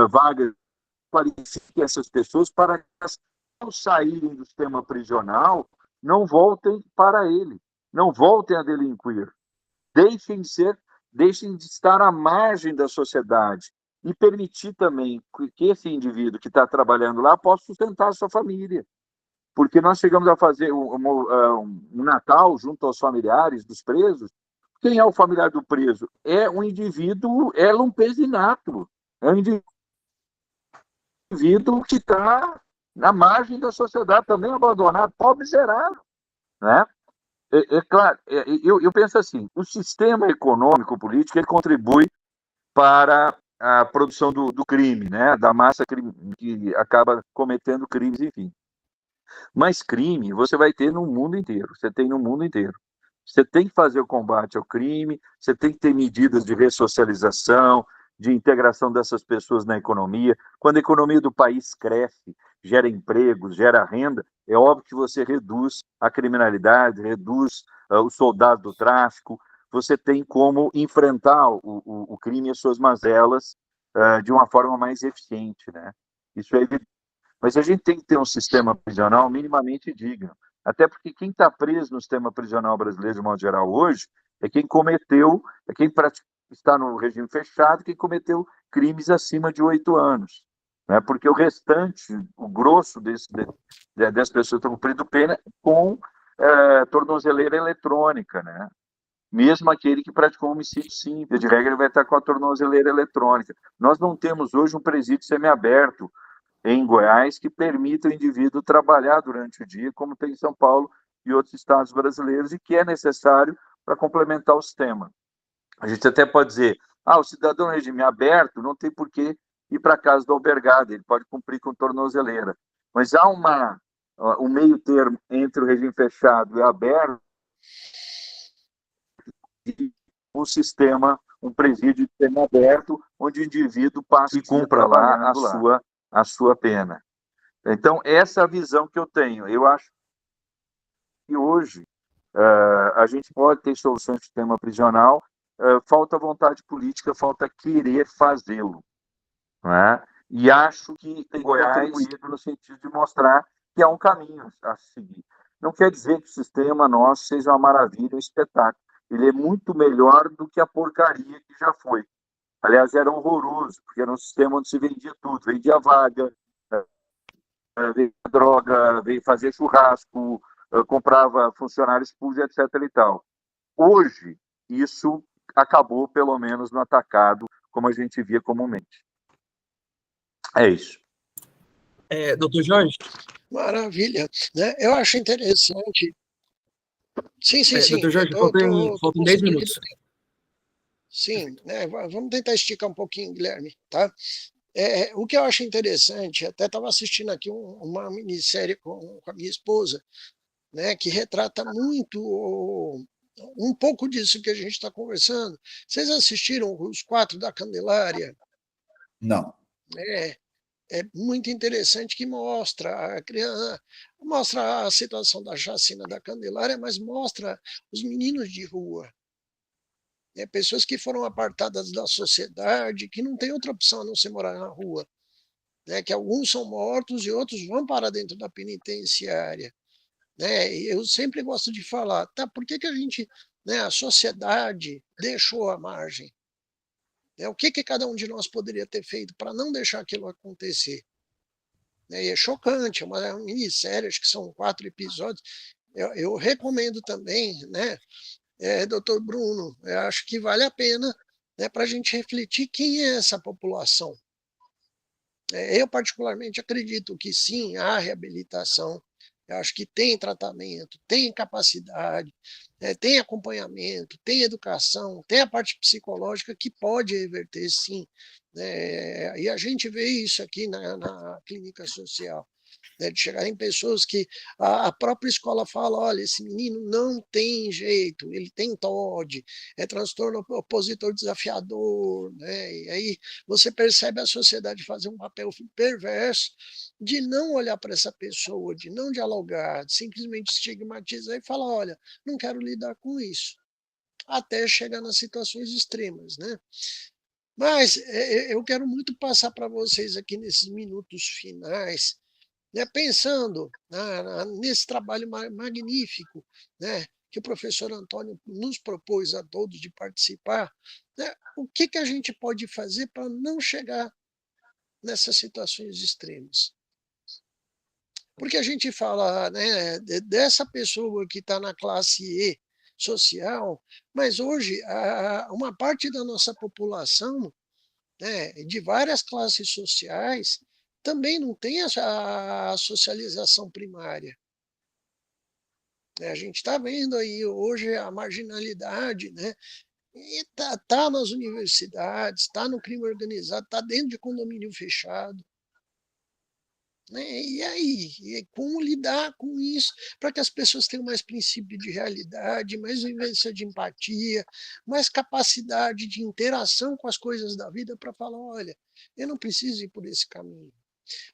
D: vagas, qualifiquem essas pessoas para que elas, ao saírem do sistema prisional, não voltem para ele, não voltem a delinquir. Deixem de estar à margem da sociedade e permitir também que esse indivíduo que está trabalhando lá possa sustentar a sua família. Porque nós chegamos a fazer um Natal junto aos familiares dos presos. Quem é o familiar do preso? É um indivíduo, é lumpesinato, é um indivíduo que está na margem da sociedade, também abandonado, pobre miserável, né? É claro, eu penso assim, o sistema econômico, político, ele contribui para a produção do crime, né? Da massa que acaba cometendo crimes, enfim. Mas crime você vai ter no mundo inteiro, você tem no mundo inteiro. Você tem que fazer o combate ao crime, você tem que ter medidas de ressocialização, de integração dessas pessoas na economia. Quando a economia do país cresce, gera empregos, gera renda, é óbvio que você reduz a criminalidade, reduz os soldados do tráfico, você tem como enfrentar o crime e as suas mazelas de uma forma mais eficiente, né? Isso é evidente. Mas a gente tem que ter um sistema prisional minimamente digno. Até porque quem está preso no sistema prisional brasileiro, de modo geral, hoje, é quem cometeu, é quem está no regime fechado, quem cometeu crimes acima de 8 anos. Né? Porque o restante, o grosso das pessoas que estão cumprindo pena com tornozeleira eletrônica, né? Mesmo aquele que praticou um homicídio simples, de regra ele vai estar com a tornozeleira eletrônica. Nós não temos hoje um presídio semiaberto em Goiás que permita o indivíduo trabalhar durante o dia, como tem em São Paulo e outros estados brasileiros, e que é necessário para complementar o sistema. A gente até pode dizer, o cidadão em regime aberto não tem por que ir para a casa do albergado, ele pode cumprir com tornozeleira. Mas há um meio termo entre o regime fechado e aberto, um sistema, um presídio de sistema aberto, onde o indivíduo passa e cumpra lá a sua pena. Então, essa é a visão que eu tenho. Eu acho que hoje a gente pode ter soluções de sistema prisional, falta vontade política, falta querer fazê-lo. Né? E acho que tem contribuído no sentido de mostrar que há um caminho a seguir. Não quer dizer que o sistema nosso seja uma maravilha, um espetáculo. Ele é muito melhor do que a porcaria que já foi. Aliás, era horroroso, porque era um sistema onde se vendia tudo. Vendia vaga, vendia droga, veio fazer churrasco, comprava funcionários públicos, etc. e tal. Hoje, isso acabou, pelo menos, no atacado, como a gente via comumente. É isso.
E: Doutor Jorge?
B: Maravilha. Né? Eu acho interessante. Sim.
E: Doutor Jorge, faltam 10 minutos.
B: Sim, né? Vamos tentar esticar um pouquinho, Guilherme, tá? O que eu acho interessante, até estava assistindo aqui uma minissérie com a minha esposa, né, que retrata muito um pouco disso que a gente está conversando. Vocês assistiram Os Quatro da Candelária?
C: Não.
B: É muito interessante que mostra a criança, mostra a situação da chacina da Candelária, mas mostra os meninos de rua. Pessoas que foram apartadas da sociedade, que não tem outra opção a não ser morar na rua. Que alguns são mortos e outros vão para dentro da penitenciária. E eu sempre gosto de falar, por que a gente, a sociedade deixou à margem? O que cada um de nós poderia ter feito para não deixar aquilo acontecer? E é chocante, é uma minissérie, acho que são 4 episódios. Eu recomendo também, doutor Bruno, eu acho que vale a pena para a gente refletir quem é essa população. Eu, particularmente, acredito que sim, há reabilitação, eu acho que tem tratamento, tem capacidade, tem acompanhamento, tem educação, tem a parte psicológica que pode reverter, sim. E a gente vê isso aqui na clínica social. De chegarem pessoas que a própria escola fala, olha, esse menino não tem jeito, ele tem TOD, é transtorno opositor desafiador, e aí você percebe a sociedade fazer um papel perverso de não olhar para essa pessoa, de não dialogar, de simplesmente estigmatizar e falar, olha, não quero lidar com isso. até chegar nas situações extremas, né? Mas eu quero muito passar para vocês aqui nesses minutos finais, né, pensando nesse trabalho magnífico, né, que o professor Antônio nos propôs a todos de participar, né, o que a gente pode fazer para não chegar nessas situações extremas? Porque a gente fala, né, dessa pessoa que está na classe E social, mas hoje uma parte da nossa população, né, de várias classes sociais, também não tem a socialização primária. A gente está vendo aí hoje a marginalidade, né? E tá nas universidades, está no crime organizado, está dentro de condomínio fechado. Né? E aí? E como lidar com isso para que as pessoas tenham mais princípio de realidade, mais vivência de empatia, mais capacidade de interação com as coisas da vida para falar, olha, eu não preciso ir por esse caminho.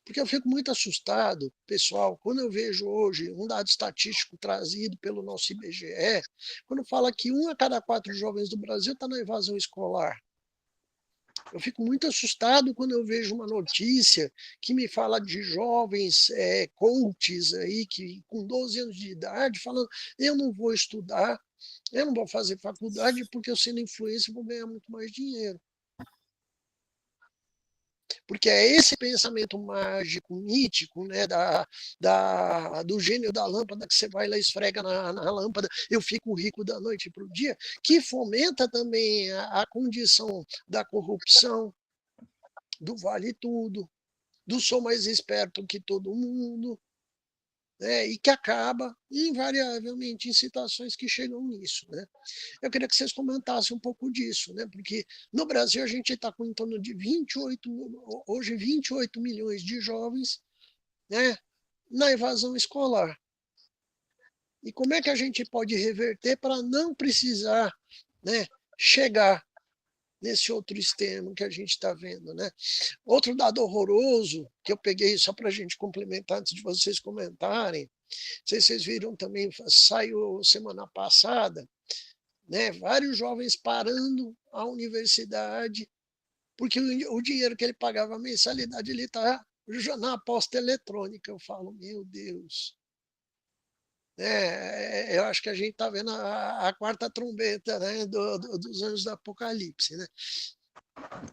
B: Porque eu fico muito assustado, pessoal, quando eu vejo hoje um dado estatístico trazido pelo nosso IBGE, quando fala que 1 a cada 4 jovens do Brasil está na evasão escolar. Eu fico muito assustado quando eu vejo uma notícia que me fala de jovens coaches aí, que com 12 anos de idade, falando, eu não vou estudar, eu não vou fazer faculdade porque eu sendo influencer vou ganhar muito mais dinheiro. Porque é esse pensamento mágico, mítico, né, do gênio da lâmpada, que você vai lá e esfrega na lâmpada, eu fico rico da noite para o dia, que fomenta também a condição da corrupção, do vale tudo, do sou mais esperto que todo mundo, né, e que acaba, invariavelmente, em situações que chegam nisso. Né? Eu queria que vocês comentassem um pouco disso, né? Porque no Brasil a gente está com em torno de 28 milhões de jovens, né, na evasão escolar. E como é que a gente pode reverter para não precisar, né, chegar nesse outro extremo que a gente está vendo, né? Outro dado horroroso, que eu peguei só para a gente complementar antes de vocês comentarem, não sei se vocês viram também, saiu semana passada, né, vários jovens parando a universidade, porque o dinheiro que ele pagava a mensalidade, ele está na aposta eletrônica. Eu falo, meu Deus. Eu acho que a gente está vendo a quarta trombeta, né, dos anos do Apocalipse. Né?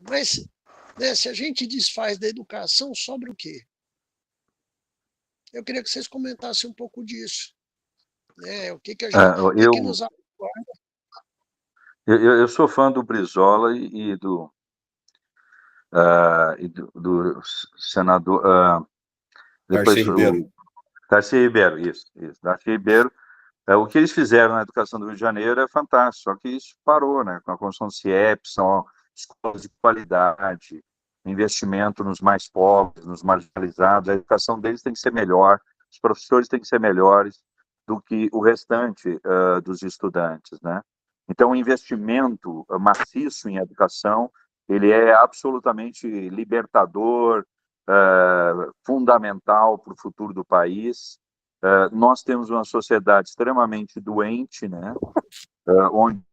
B: Mas, né, se a gente desfaz da educação, sobra o quê? Eu queria que vocês comentassem um pouco disso. Né? O que que nos aguarda?
D: Eu sou fã do Brizola e do senador. Depois
C: Darcy Ribeiro.
D: Darcy Ribeiro, isso. Darcy Ribeiro. O que eles fizeram na educação do Rio de Janeiro é fantástico, só que isso parou, né? Com a construção do CIEP, são escolas de qualidade, investimento nos mais pobres, nos marginalizados. A educação deles tem que ser melhor, os professores têm que ser melhores do que o restante dos estudantes, né? Então, o investimento maciço em educação, ele é absolutamente libertador, fundamental para o futuro do país. Nós temos uma sociedade extremamente doente, né? Onde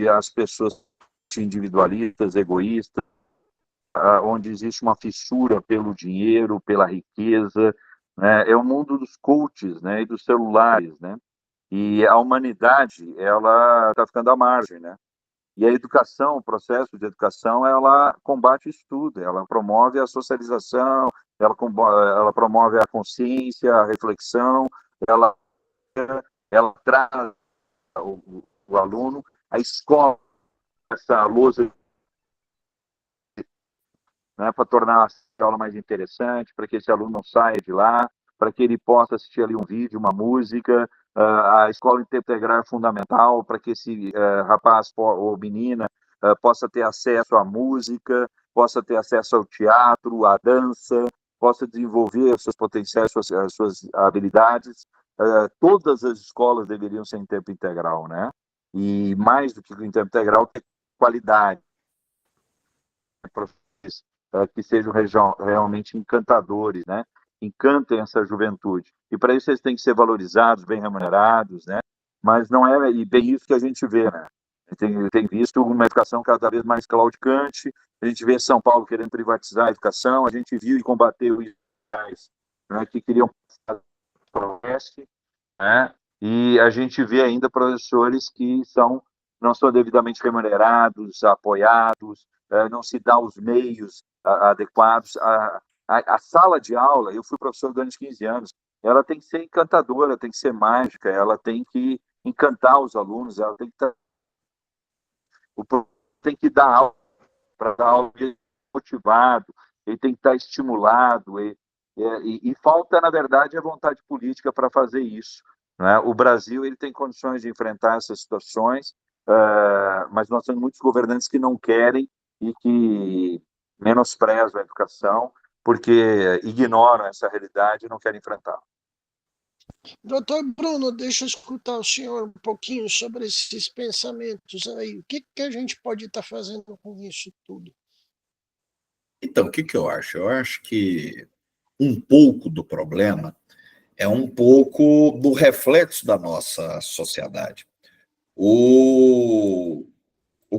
D: as pessoas são individualistas, egoístas, onde existe uma fissura pelo dinheiro, pela riqueza, né? É o mundo dos coaches, né? E dos celulares, né? E a humanidade, ela está ficando à margem, né? E a educação, o processo de educação, ela combate isso tudo, ela promove a socialização, ela promove a consciência, a reflexão, ela traz o aluno, a escola, essa lousa, né, para tornar a aula mais interessante, para que esse aluno não saia de lá, para que ele possa assistir ali um vídeo, uma música. A escola integral é fundamental para que esse rapaz ou menina possa ter acesso à música, possa ter acesso ao teatro, à dança, possa desenvolver os seus potenciais, as suas habilidades. Todas as escolas deveriam ser em tempo integral, né? E mais do que em tempo integral, ter qualidade, que sejam realmente encantadores, né? Encantem essa juventude. E para isso eles têm que ser valorizados, bem remunerados, né? mas não é e bem isso que a gente vê, né? Tem visto uma educação cada vez mais claudicante, a gente vê São Paulo querendo privatizar a educação, a gente viu e combateu isso, né, que queriam para o Oeste, né? E a gente vê ainda professores que não são devidamente remunerados, apoiados, não se dá os meios adequados. A sala de aula, eu fui professor durante 15 anos, ela tem que ser encantadora, tem que ser mágica, ela tem que encantar os alunos, ela tem que dar aula, para dar aula motivado, ele tem que estar estimulado, e falta, na verdade, a vontade política para fazer isso, né? O Brasil ele tem condições de enfrentar essas situações, mas nós temos muitos governantes que não querem e que menosprezam a educação porque ignoram essa realidade e não querem enfrentá-la.
B: Doutor Bruno, deixa eu escutar o senhor um pouquinho sobre esses pensamentos aí. O que a gente pode estar fazendo com isso tudo?
C: Então, o que eu acho? Eu acho que um pouco do problema é um pouco do reflexo da nossa sociedade. O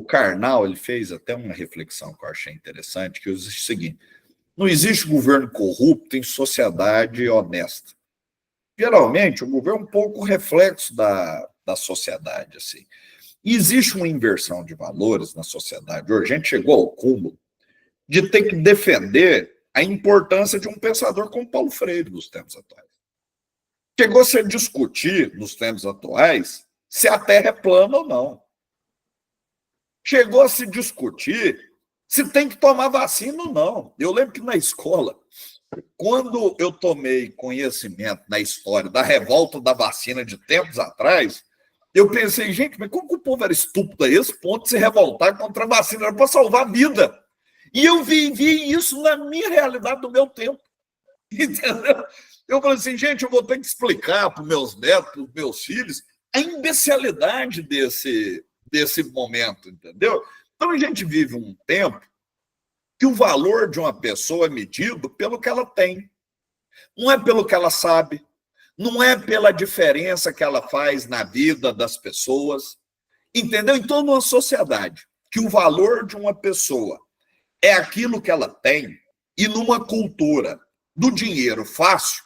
C: Karnal ele fez até uma reflexão que eu achei interessante, que é o seguinte: não existe governo corrupto em sociedade honesta. Geralmente, o governo é um pouco reflexo da sociedade. Assim. E existe uma inversão de valores na sociedade. Hoje, a gente chegou ao cúmulo de ter que defender a importância de um pensador como Paulo Freire nos tempos atuais. Chegou-se a discutir, nos tempos atuais, se a Terra é plana ou não. Chegou a se discutir se tem que tomar vacina ou não. Eu lembro que na escola, quando eu tomei conhecimento na história da revolta da vacina de tempos atrás, eu pensei, gente, mas como que o povo era estúpido a esse ponto de se revoltar contra a vacina? Era para salvar a vida. E eu vi isso na minha realidade do meu tempo. Entendeu? Eu falei assim, gente, eu vou ter que explicar para os meus netos, para os meus filhos, a imbecilidade desse momento, entendeu? Então a gente vive um tempo que o valor de uma pessoa é medido pelo que ela tem. Não é pelo que ela sabe, não é pela diferença que ela faz na vida das pessoas, entendeu? Então, numa sociedade que o valor de uma pessoa é aquilo que ela tem, e numa cultura do dinheiro fácil,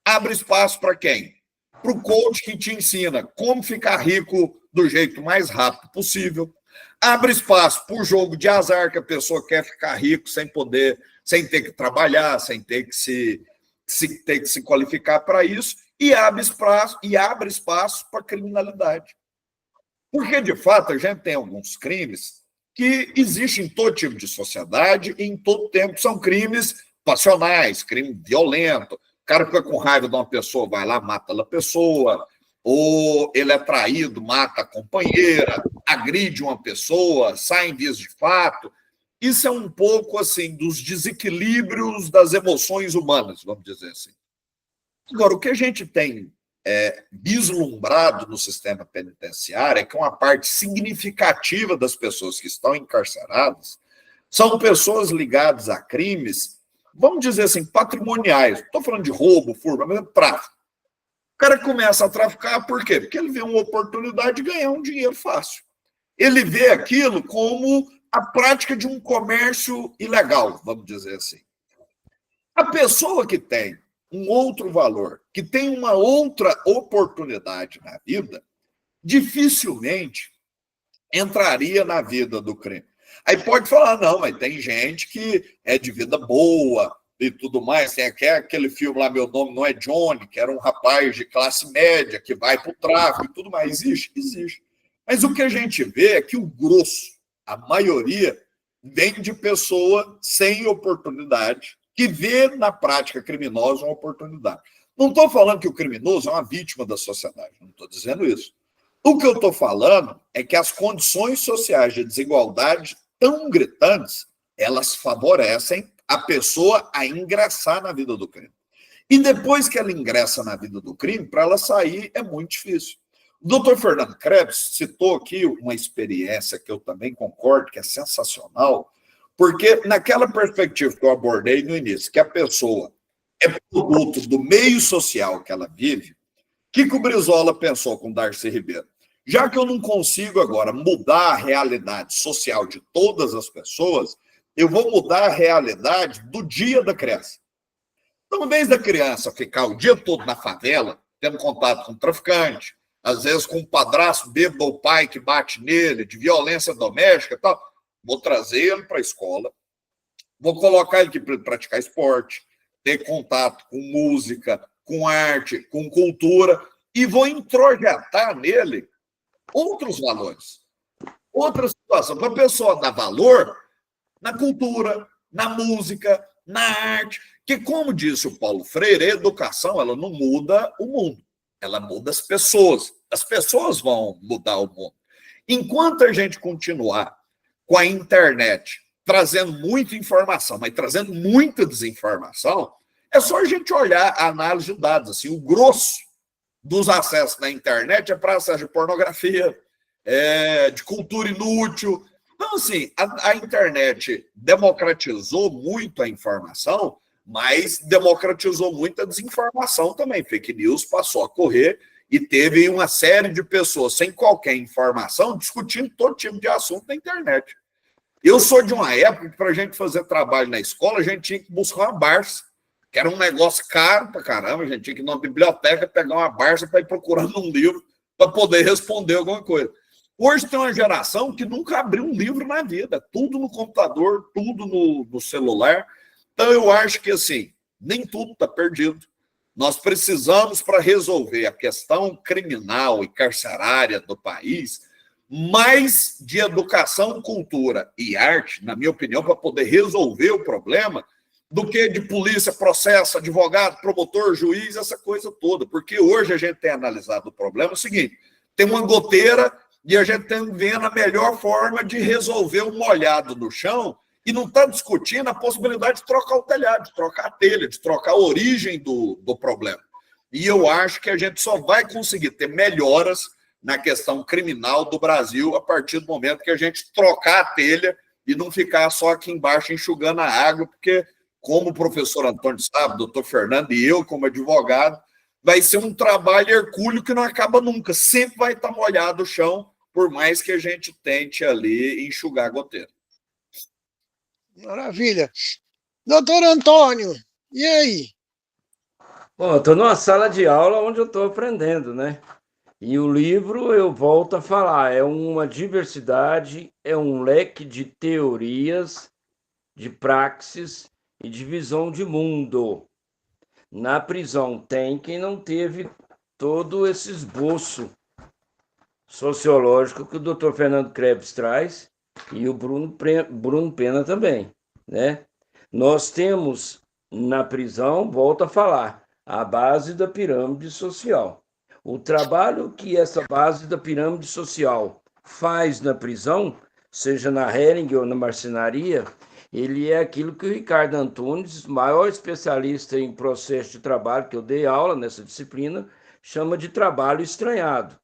C: abre espaço para quem? Para o coach que te ensina como ficar rico do jeito mais rápido possível. Abre espaço para o jogo de azar, que a pessoa quer ficar rico sem ter que trabalhar, sem ter que se qualificar para isso, e abre espaço para a criminalidade. Porque, de fato, a gente tem alguns crimes que existem em todo tipo de sociedade e em todo tempo são crimes passionais, crime violento. O cara fica com raiva de uma pessoa, vai lá, mata a pessoa, ou ele é traído, mata a companheira, agride uma pessoa, sai em vias de fato. Isso é um pouco assim dos desequilíbrios das emoções humanas, vamos dizer assim. Agora, o que a gente tem vislumbrado no sistema penitenciário é que uma parte significativa das pessoas que estão encarceradas são pessoas ligadas a crimes, vamos dizer assim, patrimoniais. Não estou falando de roubo, furto, mas é tráfico. O cara começa a traficar por quê? Porque ele vê uma oportunidade de ganhar um dinheiro fácil. Ele vê aquilo como a prática de um comércio ilegal, vamos dizer assim. A pessoa que tem um outro valor, que tem uma outra oportunidade na vida, dificilmente entraria na vida do crime. Aí pode falar, não, mas tem gente que é de vida boa e tudo mais. Tem aquele filme lá, Meu Nome Não é Johnny, que era um rapaz de classe média que vai para o tráfico e tudo mais. Existe. Mas o que a gente vê é que o grosso, a maioria, vem de pessoa sem oportunidade, que vê na prática criminosa uma oportunidade. Não estou falando que o criminoso é uma vítima da sociedade, não estou dizendo isso. O que eu estou falando é que as condições sociais de desigualdade tão gritantes, elas favorecem a pessoa a ingressar na vida do crime. E depois que ela ingressa na vida do crime, para ela sair é muito difícil. O doutor Fernando Krebs citou aqui uma experiência que eu também concordo, que é sensacional, porque naquela perspectiva que eu abordei no início, que a pessoa é produto do meio social que ela vive, que o Brizola pensou com Darcy Ribeiro? Já que eu não consigo agora mudar a realidade social de todas as pessoas, eu vou mudar a realidade do dia da criança. Então, em vez da criança ficar o dia todo na favela, tendo contato com traficante, às vezes com um padrasto bêbado ou pai que bate nele, de violência doméstica e tal, vou trazer ele para a escola, vou colocar ele aqui para praticar esporte, ter contato com música, com arte, com cultura, e vou introjetar nele outros valores, outra situação, para a pessoa dar valor na cultura, na música, na arte, que, como disse o Paulo Freire, a educação ela não muda o mundo, ela muda as pessoas. As pessoas vão mudar o mundo. Enquanto a gente continuar com a internet trazendo muita informação, mas trazendo muita desinformação, é só a gente olhar a análise de dados. Assim, o grosso dos acessos na internet é para acesso de pornografia, de cultura inútil. Então, assim, a internet democratizou muito a informação, mas democratizou muito a desinformação também. Fake news passou a correr e teve uma série de pessoas sem qualquer informação discutindo todo tipo de assunto na internet. Eu sou de uma época que, para a gente fazer trabalho na escola, a gente tinha que buscar uma Barça, que era um negócio caro pra caramba, a gente tinha que ir numa biblioteca pegar uma Barça para ir procurando um livro para poder responder alguma coisa. Hoje tem uma geração que nunca abriu um livro na vida, tudo no computador, tudo no celular. Então, eu acho que, assim, nem tudo está perdido. Nós precisamos, para resolver a questão criminal e carcerária do país, mais de educação, cultura e arte, na minha opinião, para poder resolver o problema, do que de polícia, processo, advogado, promotor, juiz, essa coisa toda. Porque hoje a gente tem analisado o problema, é o seguinte, tem uma goteira e a gente está vendo a melhor forma de resolver um molhado no chão e não está discutindo a possibilidade de trocar o telhado, de trocar a telha, de trocar a origem do problema. E eu acho que a gente só vai conseguir ter melhoras na questão criminal do Brasil a partir do momento que a gente trocar a telha e não ficar só aqui embaixo enxugando a água, porque, como o professor Antônio sabe, o doutor Fernando e eu, como advogado, vai ser um trabalho hercúleo que não acaba nunca. Sempre vai estar molhado o chão, por mais que a gente tente ali enxugar a goteira.
B: Maravilha. Doutor Antônio, e aí?
A: Bom, eu estou numa sala de aula onde eu estou aprendendo, né? E o livro, eu volto a falar, é uma diversidade, é um leque de teorias, de praxis e de visão de mundo. Na prisão tem quem não teve todo esse esboço sociológico que o Dr. Fernando Krebs traz e o Bruno Pena também, né? Nós temos na prisão, volto a falar, a base da pirâmide social. O trabalho que essa base da pirâmide social faz na prisão, seja na Hering ou na marcenaria, ele é aquilo que o Ricardo Antunes, maior especialista em processo de trabalho, que eu dei aula nessa disciplina, chama de trabalho estranhado.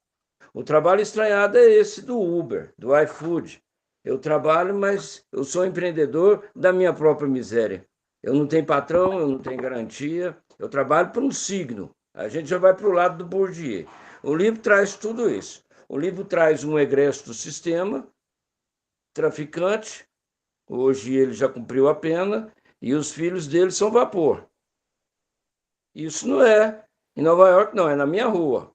A: O trabalho estranhado é esse do Uber, do iFood. Eu trabalho, mas eu sou empreendedor da minha própria miséria. Eu não tenho patrão, eu não tenho garantia, eu trabalho por um signo. A gente já vai para o lado do Bourdieu. O livro traz tudo isso. O livro traz um egresso do sistema, traficante, hoje ele já cumpriu a pena, e os filhos dele são vapor. Isso não é em Nova York, não, é na minha rua,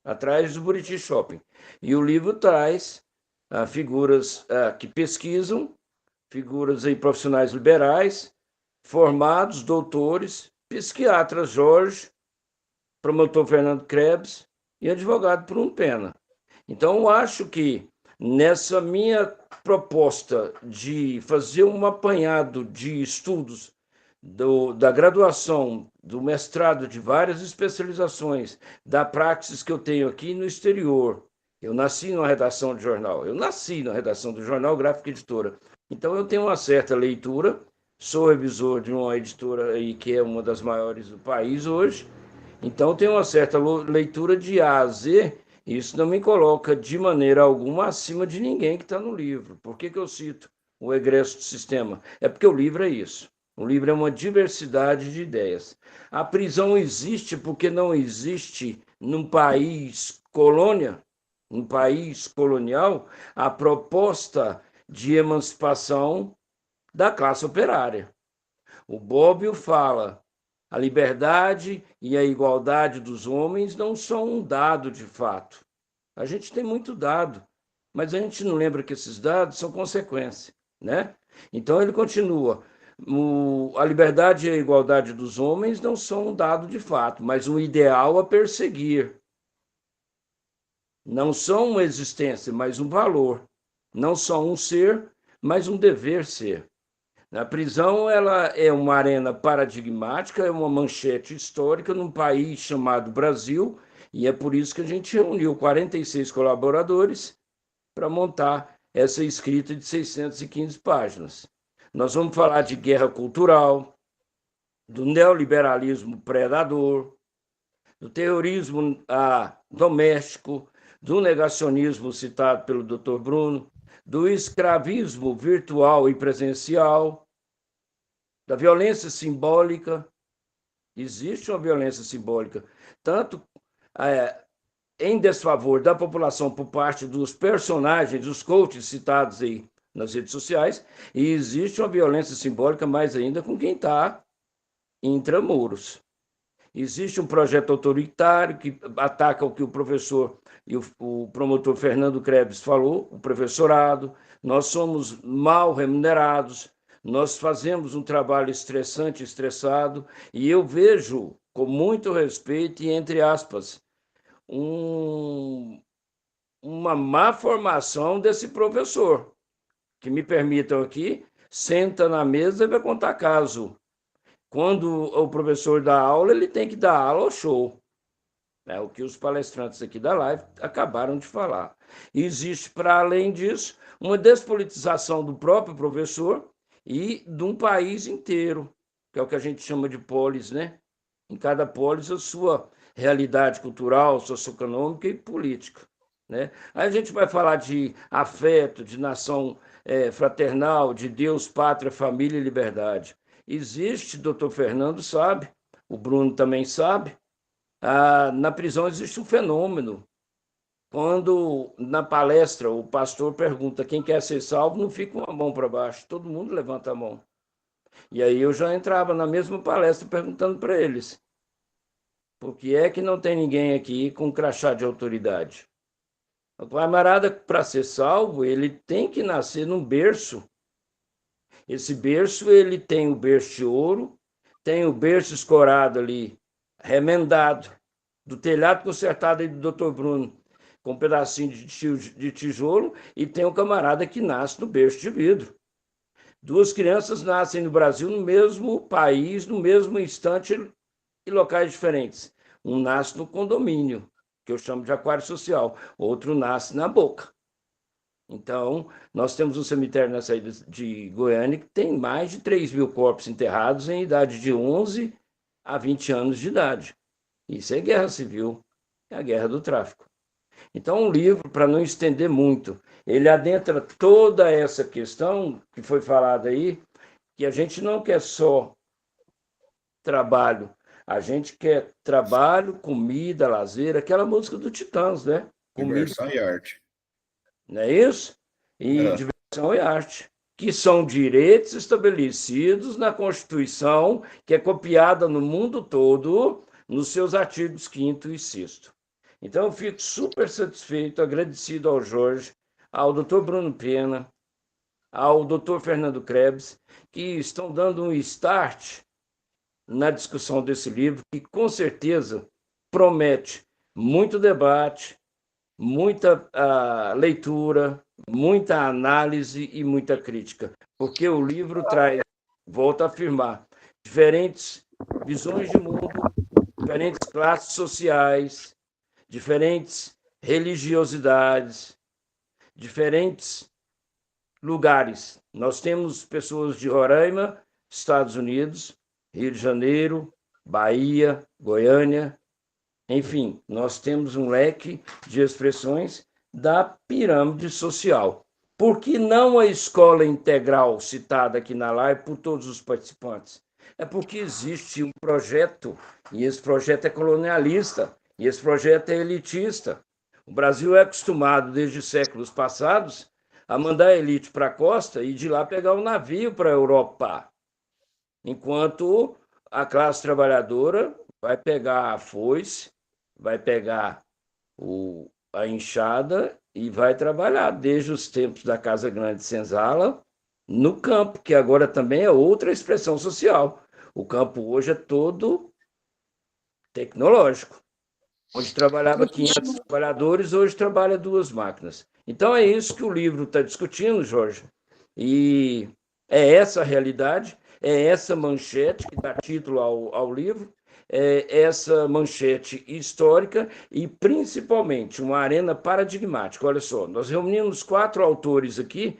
A: atrás do Buriti Shopping. E o livro traz figuras que pesquisam, figuras aí, profissionais liberais, formados, doutores, psiquiatras Jorge, promotor Fernando Krebs e advogado Bruno Pena. Então, eu acho que nessa minha proposta de fazer um apanhado de estudos da graduação, do mestrado, de várias especializações, da praxis que eu tenho aqui no exterior. Eu nasci numa redação de jornal, do Jornal Gráfico Editora. Então, eu tenho uma certa leitura, sou revisor de uma editora aí que é uma das maiores do país hoje, então tenho uma certa leitura de A a Z, e isso não me coloca de maneira alguma acima de ninguém que está no livro. Por que eu cito o egresso do sistema? É porque o livro é isso. O livro é uma diversidade de ideias. A prisão existe porque não existe num país colônia, num país colonial, a proposta de emancipação da classe operária. O Bobbio fala: a liberdade e a igualdade dos homens não são um dado de fato. A gente tem muito dado, mas a gente não lembra que esses dados são consequência, né? Então ele continua: a liberdade e a igualdade dos homens não são um dado de fato, mas um ideal a perseguir. Não são uma existência, mas um valor. Não só um ser, mas um dever ser. A prisão ela é uma arena paradigmática, é uma manchete histórica num país chamado Brasil, e é por isso que a gente reuniu 46 colaboradores para montar essa escrita de 615 páginas. Nós vamos falar de guerra cultural, do neoliberalismo predador, do terrorismo doméstico, do negacionismo citado pelo Dr. Bruno, do escravismo virtual e presencial, da violência simbólica. Existe uma violência simbólica, tanto em desfavor da população por parte dos personagens, dos coaches citados aí nas redes sociais, e existe uma violência simbólica mais ainda com quem está intramuros. Existe um projeto autoritário que ataca o que o professor e o promotor Fernando Krebs falou, o professorado. Nós somos mal remunerados, nós fazemos um trabalho estressante, estressado, e eu vejo, com muito respeito e entre aspas, uma má formação desse professor, que me permitam aqui, senta na mesa e vai contar caso. Quando o professor dá aula, ele tem que dar aula ao show. É o que os palestrantes aqui da live acabaram de falar. E existe, para além disso, uma despolitização do próprio professor e de um país inteiro, que é o que a gente chama de polis, né? Em cada polis, a sua realidade cultural, socioeconômica e política, né? Aí a gente vai falar de afeto, de nação fraternal, de Deus, pátria, família e liberdade. Existe, doutor Fernando sabe, o Bruno também sabe, na prisão existe um fenômeno. Quando, na palestra, o pastor pergunta quem quer ser salvo, não fica uma mão para baixo, todo mundo levanta a mão. E aí eu já entrava na mesma palestra perguntando para eles: por que é que não tem ninguém aqui com crachá de autoridade? O camarada, para ser salvo, ele tem que nascer num berço. Esse berço, ele tem o berço de ouro, tem o berço escorado ali, remendado, do telhado consertado aí do Dr. Bruno, com um pedacinho de tijolo, e tem um camarada que nasce no berço de vidro. Duas crianças nascem no Brasil no mesmo país, no mesmo instante e locais diferentes. Um nasce no condomínio, que eu chamo de aquário social, outro nasce na boca. Então, nós temos um cemitério na saída de Goiânia que tem mais de 3 mil corpos enterrados em idade de 11 a 20 anos de idade. Isso é guerra civil, é a guerra do tráfico. Então, um livro, para não estender muito, ele adentra toda essa questão que foi falada aí, que a gente não quer só trabalho, a gente quer trabalho, comida, lazer, aquela música do Titãs, né?
C: Diversão e arte.
A: Não é isso? E diversão e arte, que são direitos estabelecidos na Constituição, que é copiada no mundo todo, nos seus artigos 5º e 6º. Então, eu fico super satisfeito, agradecido ao Jorge, ao Dr. Bruno Pena, ao Dr. Fernando Krebs, que estão dando um start na discussão desse livro, que com certeza promete muito debate, muita leitura, muita análise e muita crítica, porque o livro traz, volto a afirmar, diferentes visões de mundo, diferentes classes sociais, diferentes religiosidades, diferentes lugares. Nós temos pessoas de Roraima, Estados Unidos, Rio de Janeiro, Bahia, Goiânia, enfim, nós temos um leque de expressões da pirâmide social. Por que não a escola integral citada aqui na live por todos os participantes? É porque existe um projeto, e esse projeto é colonialista, E esse projeto é elitista. O Brasil é acostumado, desde séculos passados, a mandar a elite para a costa e de lá pegar um navio para a Europa, enquanto a classe trabalhadora vai pegar a foice, vai pegar a enxada e vai trabalhar desde os tempos da Casa Grande Senzala no campo, que agora também é outra expressão social. O campo hoje é todo tecnológico. Onde trabalhava 500 trabalhadores, hoje trabalha 2 máquinas. Então é isso que o livro está discutindo, Jorge. E é essa a realidade, é essa manchete que dá título ao livro, é essa manchete histórica e, principalmente, uma arena paradigmática. Olha só, nós reunimos 4 autores aqui,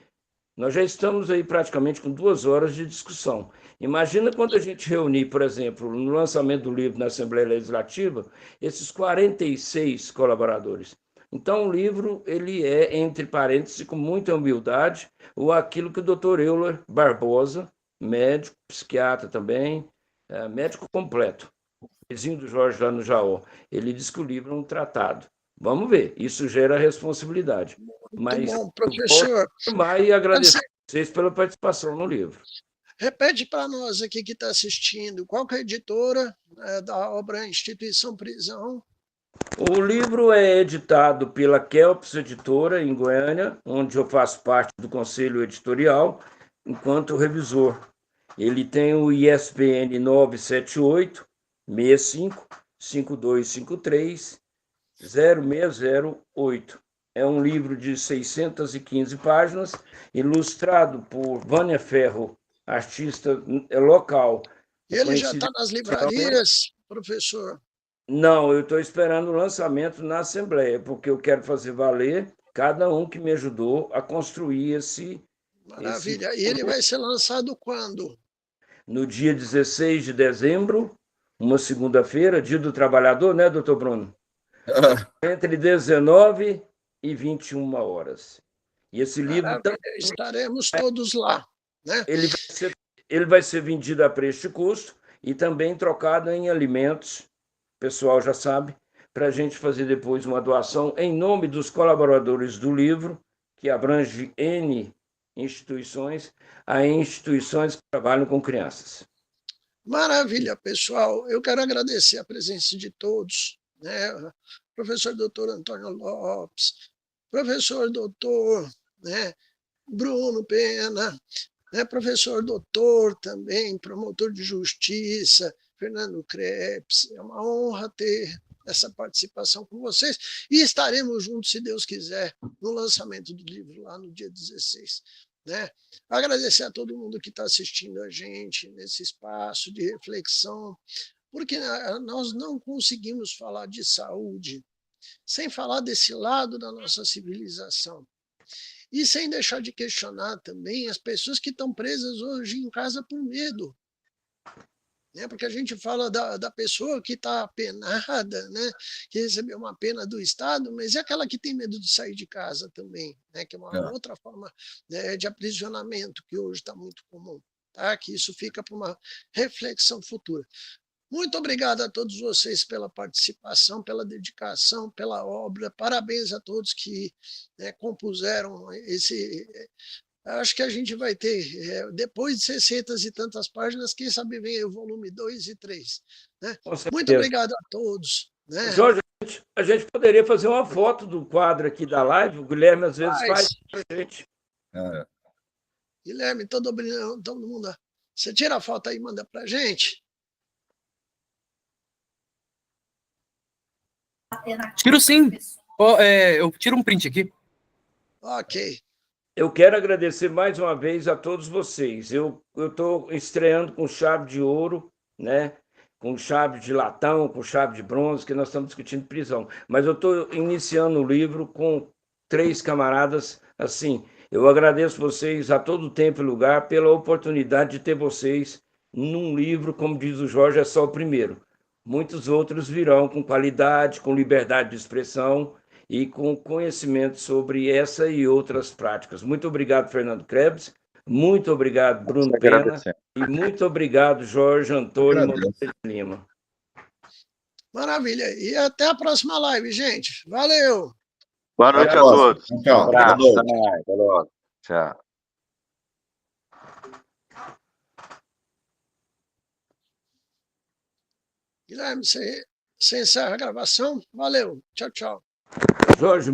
A: nós já estamos aí praticamente com 2 horas de discussão. Imagina quando a gente reunir, por exemplo, no lançamento do livro na Assembleia Legislativa, esses 46 colaboradores. Então, o livro ele é, entre parênteses, com muita humildade, ou aquilo que o Dr. Euler Barbosa, médico, psiquiatra também, médico completo, vizinho do Jorge lá no Jaó, ele diz que o livro é um tratado. Vamos ver, isso gera responsabilidade. Mas
B: muito bom, professor.
A: E agradecer a vocês pela participação no livro.
B: Repete para nós aqui que está assistindo, qual que é a editora da obra Instituição Prisão?
A: O livro é editado pela Kelps Editora, em Goiânia, onde eu faço parte do conselho editorial, enquanto revisor. Ele tem o ISBN 978 65 5253 0608. É um livro de 615 páginas, ilustrado por Vânia Ferro, artista local.
B: E ele já está nas livrarias, professor?
A: Não, eu estou esperando o lançamento na Assembleia, porque eu quero fazer valer cada um que me ajudou a construir esse...
B: Maravilha. E ele vai ser lançado quando?
A: No dia 16 de dezembro, uma segunda-feira, dia do trabalhador, né, doutor Bruno? Entre 19 e 21 horas. E esse livro...
B: Estaremos todos lá, né?
A: Ele vai ser vendido a preço de custo e também trocado em alimentos, o pessoal já sabe, para a gente fazer depois uma doação em nome dos colaboradores do livro, que abrange N instituições, a instituições que trabalham com crianças.
B: Maravilha, pessoal. Eu quero agradecer a presença de todos, né? Professor doutor Antônio Lopes, professor doutor, né, Bruno Pena, né, professor doutor também, promotor de justiça, Fernando Krebs. É uma honra ter essa participação com vocês e estaremos juntos, se Deus quiser, no lançamento do livro lá no dia 16. Né? Agradecer a todo mundo que está assistindo a gente nesse espaço de reflexão, porque nós não conseguimos falar de saúde sem falar desse lado da nossa civilização. E sem deixar de questionar também as pessoas que estão presas hoje em casa por medo. Né? Porque a gente fala da pessoa que está penada, né? Que recebeu uma pena do Estado, mas é aquela que tem medo de sair de casa também, né? Que é uma outra forma, né, de aprisionamento que hoje está muito comum. Tá? Que isso fica para uma reflexão futura. Muito obrigado a todos vocês pela participação, pela dedicação, pela obra. Parabéns a todos que, né, compuseram esse... Acho que a gente vai ter, depois de 600 e tantas páginas, quem sabe vem o volume 2 e 3. Né? Muito obrigado a todos. Né?
A: Jorge, a gente poderia fazer uma foto do quadro aqui da live, o Guilherme às vezes faz para a gente.
B: Guilherme, todo mundo... Você tira a foto aí e manda para a gente?
E: Tiro sim. Eu tiro um print aqui.
B: Ok.
A: Eu quero agradecer mais uma vez a todos vocês. Eu estou estreando com chave de ouro, né? Com chave de latão, com chave de bronze, que nós estamos discutindo prisão. Mas eu estou iniciando o livro com 3 camaradas. Assim, eu agradeço vocês a todo tempo e lugar pela oportunidade de ter vocês num livro, como diz o Jorge, é só o primeiro. Muitos outros virão com qualidade, com liberdade de expressão e com conhecimento sobre essa e outras práticas. Muito obrigado, Fernando Krebs. Muito obrigado, Bruno Pena. E muito obrigado, Jorge Antônio Monteiro de Lima.
B: Maravilha. E até a próxima live, gente. Valeu!
D: Boa noite a todos.
C: Tchau.
D: Abraço.
C: Boa noite.
D: Até mais. Até logo. Tchau.
B: Guilherme, você encerra a gravação? Valeu. Tchau, tchau.
A: Jorge,